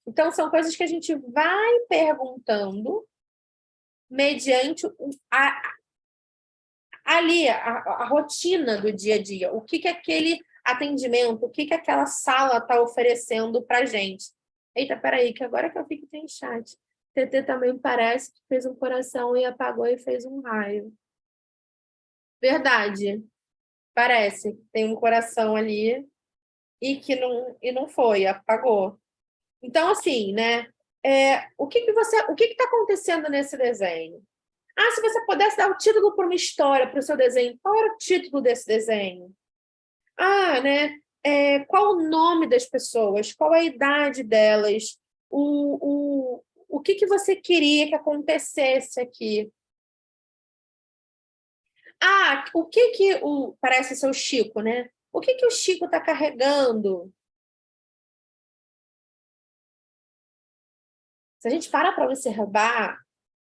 Então, são coisas que a gente vai perguntando mediante ali a rotina do dia a dia. O que aquele atendimento, o que aquela sala está oferecendo para a gente. Eita, peraí, que agora que eu vi que tem chat. TT também parece que fez um coração e apagou e fez um raio. Verdade. Parece. Tem um coração ali e não foi, apagou. Então, assim, né? O que está acontecendo nesse desenho? Se você pudesse dar o título para uma história, para o seu desenho, qual era o título desse desenho? Né? Qual o nome das pessoas? Qual a idade delas? O que você queria que acontecesse aqui? Parece ser o Chico, né? O que o Chico está carregando? Se a gente para observar,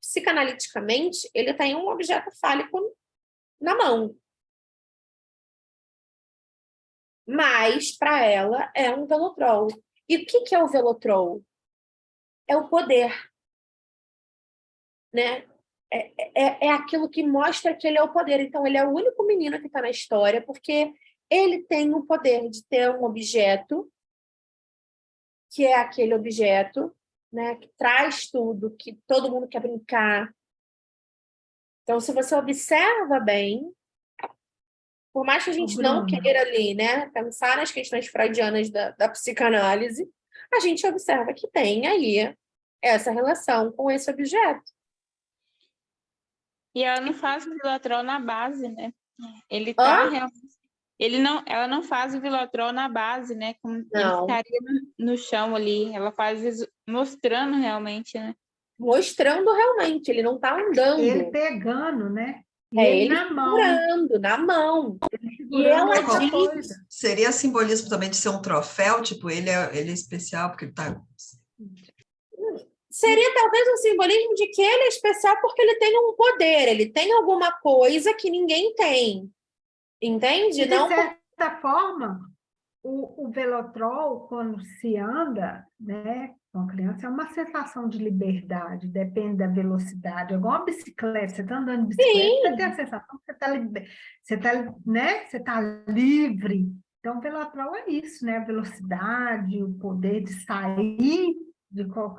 psicanaliticamente, ele tem um objeto fálico na mão. Mas, para ela, é um velotrol. E o que é o velotrol? É o poder. Né? É aquilo que mostra que ele é o poder. Então, ele é o único menino que está na história, porque ele tem o poder de ter um objeto, que é aquele objeto, né, que traz tudo, que todo mundo quer brincar. Então, se você observa bem, por mais que a gente não queira ali, né, pensar nas questões freudianas da psicanálise, a gente observa que tem aí essa relação com esse objeto. E ela não faz o Vilotrol na base, né? Ela não faz o Vilotrol na base, né? Como ele ficaria no chão ali. Ela faz mostrando realmente, né? Mostrando realmente, ele não está andando. Ele pegando, né? E ele na segurando, na mão. E ela diz... Seria simbolismo também de ser um troféu, tipo, ele é especial porque ele tá... Seria talvez um simbolismo de que ele é especial porque ele tem um poder, ele tem alguma coisa que ninguém tem. Entende? E, de certa forma, o velotrol, quando se anda, né, com a criança, é uma sensação de liberdade, depende da velocidade. É igual uma bicicleta, você está andando de bicicleta, Sim. você tem a sensação que você está livre. Então, o velotrol é isso, né? A velocidade, o poder de sair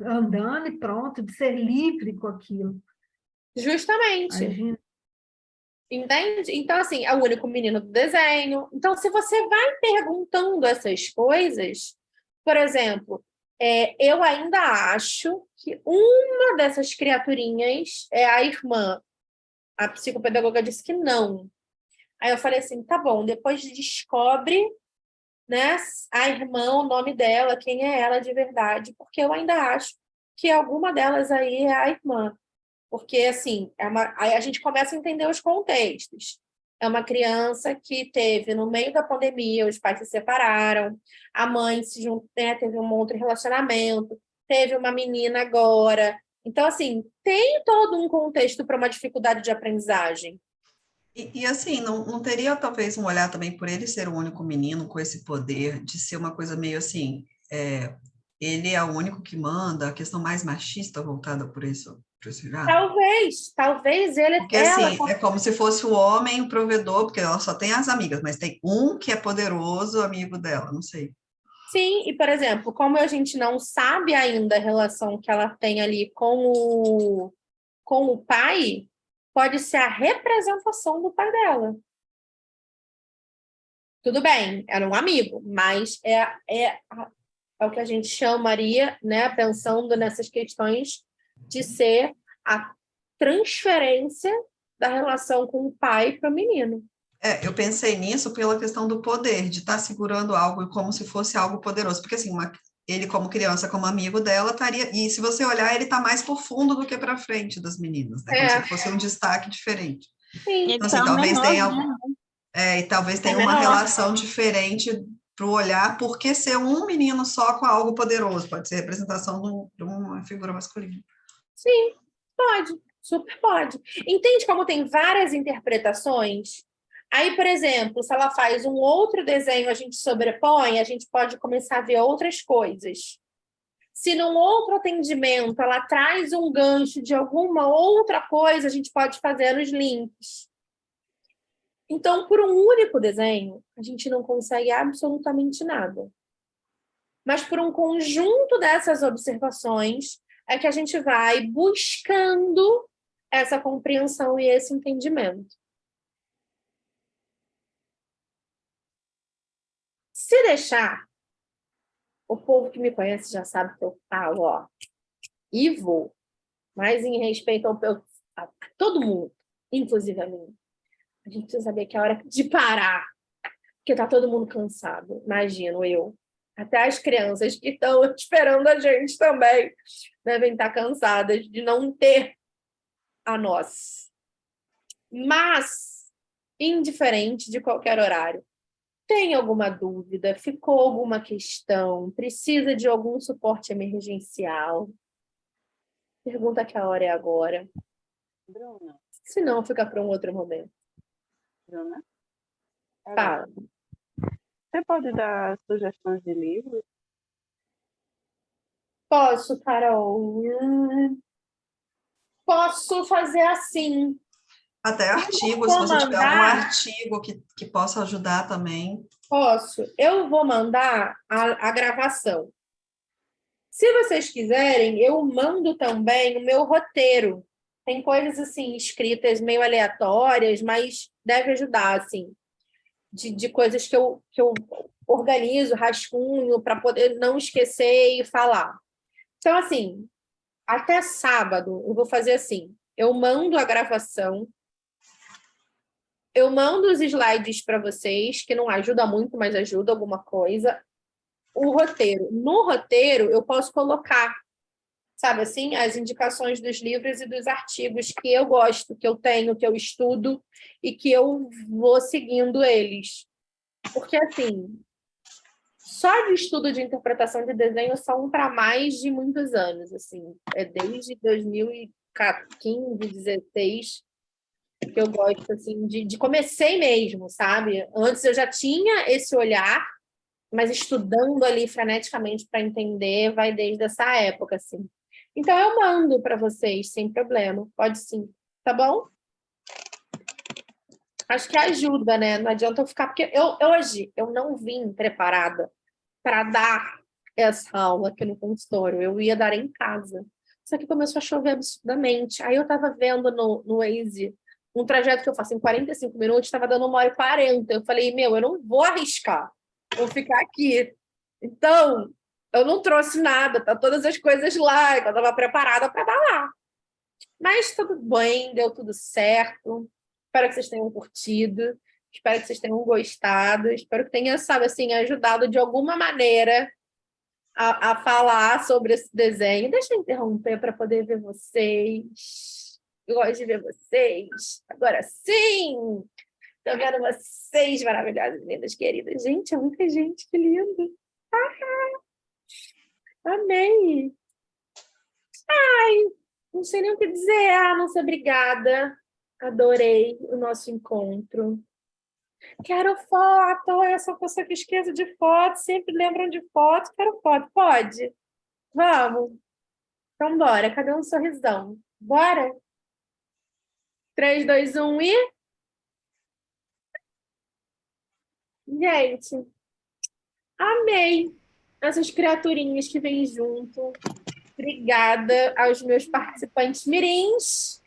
andando e pronto, de ser livre com aquilo. Justamente. Imagina. Entende? Então, assim, é o único menino do desenho. Então, se você vai perguntando essas coisas, por exemplo, eu ainda acho que uma dessas criaturinhas é a irmã. A psicopedagoga disse que não. Aí eu falei assim, tá bom, depois descobre, né, a irmã, o nome dela, quem é ela de verdade, porque eu ainda acho que alguma delas aí é a irmã. Porque, assim, aí a gente começa a entender os contextos. É uma criança que teve, no meio da pandemia, os pais se separaram, a mãe teve um outro relacionamento, teve uma menina agora. Então, assim, tem todo um contexto para uma dificuldade de aprendizagem. E assim, não teria talvez um olhar também por ele ser o único menino com esse poder de ser uma coisa meio assim, ele é o único que manda, a questão mais machista voltada por isso, por esse lado? Talvez ele... Porque assim, é como se fosse o homem, o provedor, porque ela só tem as amigas, mas tem um que é poderoso, amigo dela, não sei. Sim, e por exemplo, como a gente não sabe ainda a relação que ela tem ali com o pai, pode ser a representação do pai dela. Tudo bem, era um amigo, mas é o que a gente chamaria, né, pensando nessas questões, de ser a transferência da relação com o pai para o menino. Eu pensei nisso pela questão do poder, de estar segurando algo como se fosse algo poderoso, porque assim, ele como criança, como amigo dela, estaria, e se você olhar, ele está mais por fundo do que para frente das meninas, né? Como se fosse um destaque diferente. Sim. Então, assim, talvez tenha e talvez tenha uma relação diferente para o olhar, porque ser um menino só com algo poderoso, pode ser representação de uma figura masculina. Sim, pode, super pode. Entende como tem várias interpretações? Aí, por exemplo, se ela faz um outro desenho, a gente sobrepõe, a gente pode começar a ver outras coisas. Se num outro atendimento ela traz um gancho de alguma outra coisa, a gente pode fazer os links. Então, por um único desenho, a gente não consegue absolutamente nada. Mas por um conjunto dessas observações, é que a gente vai buscando essa compreensão e esse entendimento. Se deixar, o povo que me conhece já sabe que eu falo, ó, e vou. Mas em respeito a todo mundo, inclusive a mim, a gente precisa saber que é hora de parar, porque tá todo mundo cansado, imagino eu. Até as crianças que estão esperando a gente também devem estar cansadas de não ter a nós. Mas, indiferente de qualquer horário, tem alguma dúvida? Ficou alguma questão? Precisa de algum suporte emergencial? Pergunta que a hora é agora. Bruna, Se não, fica para um outro momento. Bruna, Fala. você pode dar sugestões de livros? Posso, Carol? Posso fazer assim. Até artigo, se você tiver algum artigo que possa ajudar também. Posso. Eu vou mandar a gravação. Se vocês quiserem, eu mando também o meu roteiro. Tem coisas assim escritas meio aleatórias, mas deve ajudar, assim, de coisas que eu organizo, rascunho, para poder não esquecer e falar. Então, assim, até sábado, eu vou fazer assim. Eu mando a gravação, eu mando os slides para vocês, que não ajuda muito, mas ajuda alguma coisa. O roteiro. No roteiro, eu posso colocar, sabe assim, as indicações dos livros e dos artigos que eu gosto, que eu tenho, que eu estudo e que eu vou seguindo eles. Porque, assim, só de estudo de interpretação de desenho são para mais de muitos anos, assim. É desde 2015, 2016 que eu gosto, assim, de comecei mesmo, sabe? Antes eu já tinha esse olhar, mas estudando ali freneticamente para entender, vai desde essa época, assim. Então, eu mando para vocês, sem problema. Pode sim, tá bom? Acho que ajuda, né? Não adianta eu ficar... Porque hoje eu não vim preparada para dar essa aula aqui no consultório. Eu ia dar em casa. Só que começou a chover absurdamente. Aí eu estava vendo no Waze um trajeto que eu faço em 45 minutos, estava dando 1h40. Eu falei, eu não vou arriscar. Vou ficar aqui. Então, eu não trouxe nada. Tá todas as coisas lá. Eu estava preparada para dar lá. Mas tudo bem, deu tudo certo. Espero que vocês tenham curtido. Espero que vocês tenham gostado. Espero que tenha, sabe, assim, ajudado de alguma maneira a falar sobre esse desenho. Deixa eu interromper para poder ver vocês. Eu gosto de ver vocês. Agora sim! Estou vendo vocês maravilhosas, lindas, queridas. Gente, é muita gente, que lindo. Amei. Não sei nem o que dizer. Não sei, obrigada. Adorei o nosso encontro. Quero foto. Eu sou pessoa que esqueço de foto. Sempre lembram de foto. Quero foto. Pode? Vamos. Então, bora. Cadê um sorrisão? Bora? 3, 2, 1 e... Gente, amei essas criaturinhas que vêm junto. Obrigada aos meus participantes mirins,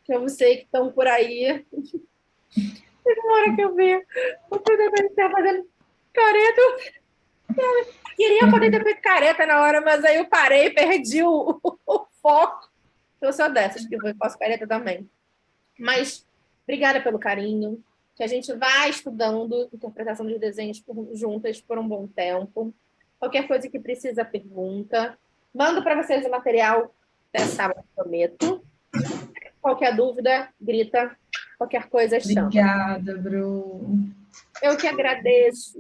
que eu sei que estão por aí. Teve uma hora que eu vi o Pedro estar fazendo careta. Eu queria poder ter feito careta na hora, mas aí eu parei, perdi o foco. Eu sou dessas, que eu faço careta também. Mas obrigada pelo carinho, que a gente vai estudando interpretação de desenhos juntas por um bom tempo. Qualquer coisa que precisa, pergunta. Mando para vocês o material até sábado, prometo. Qualquer dúvida, grita. Qualquer coisa, chama. Obrigada, Bru. Eu que agradeço.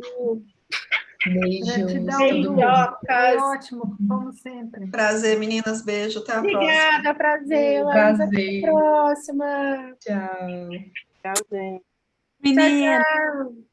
Beijos. Beijocas. Ótimo, como sempre. Prazer, meninas. Beijo. Até a próxima. Obrigada, prazer. Prazer. Até a próxima. Tchau. Tchau, gente. Menina. Tchau, tchau.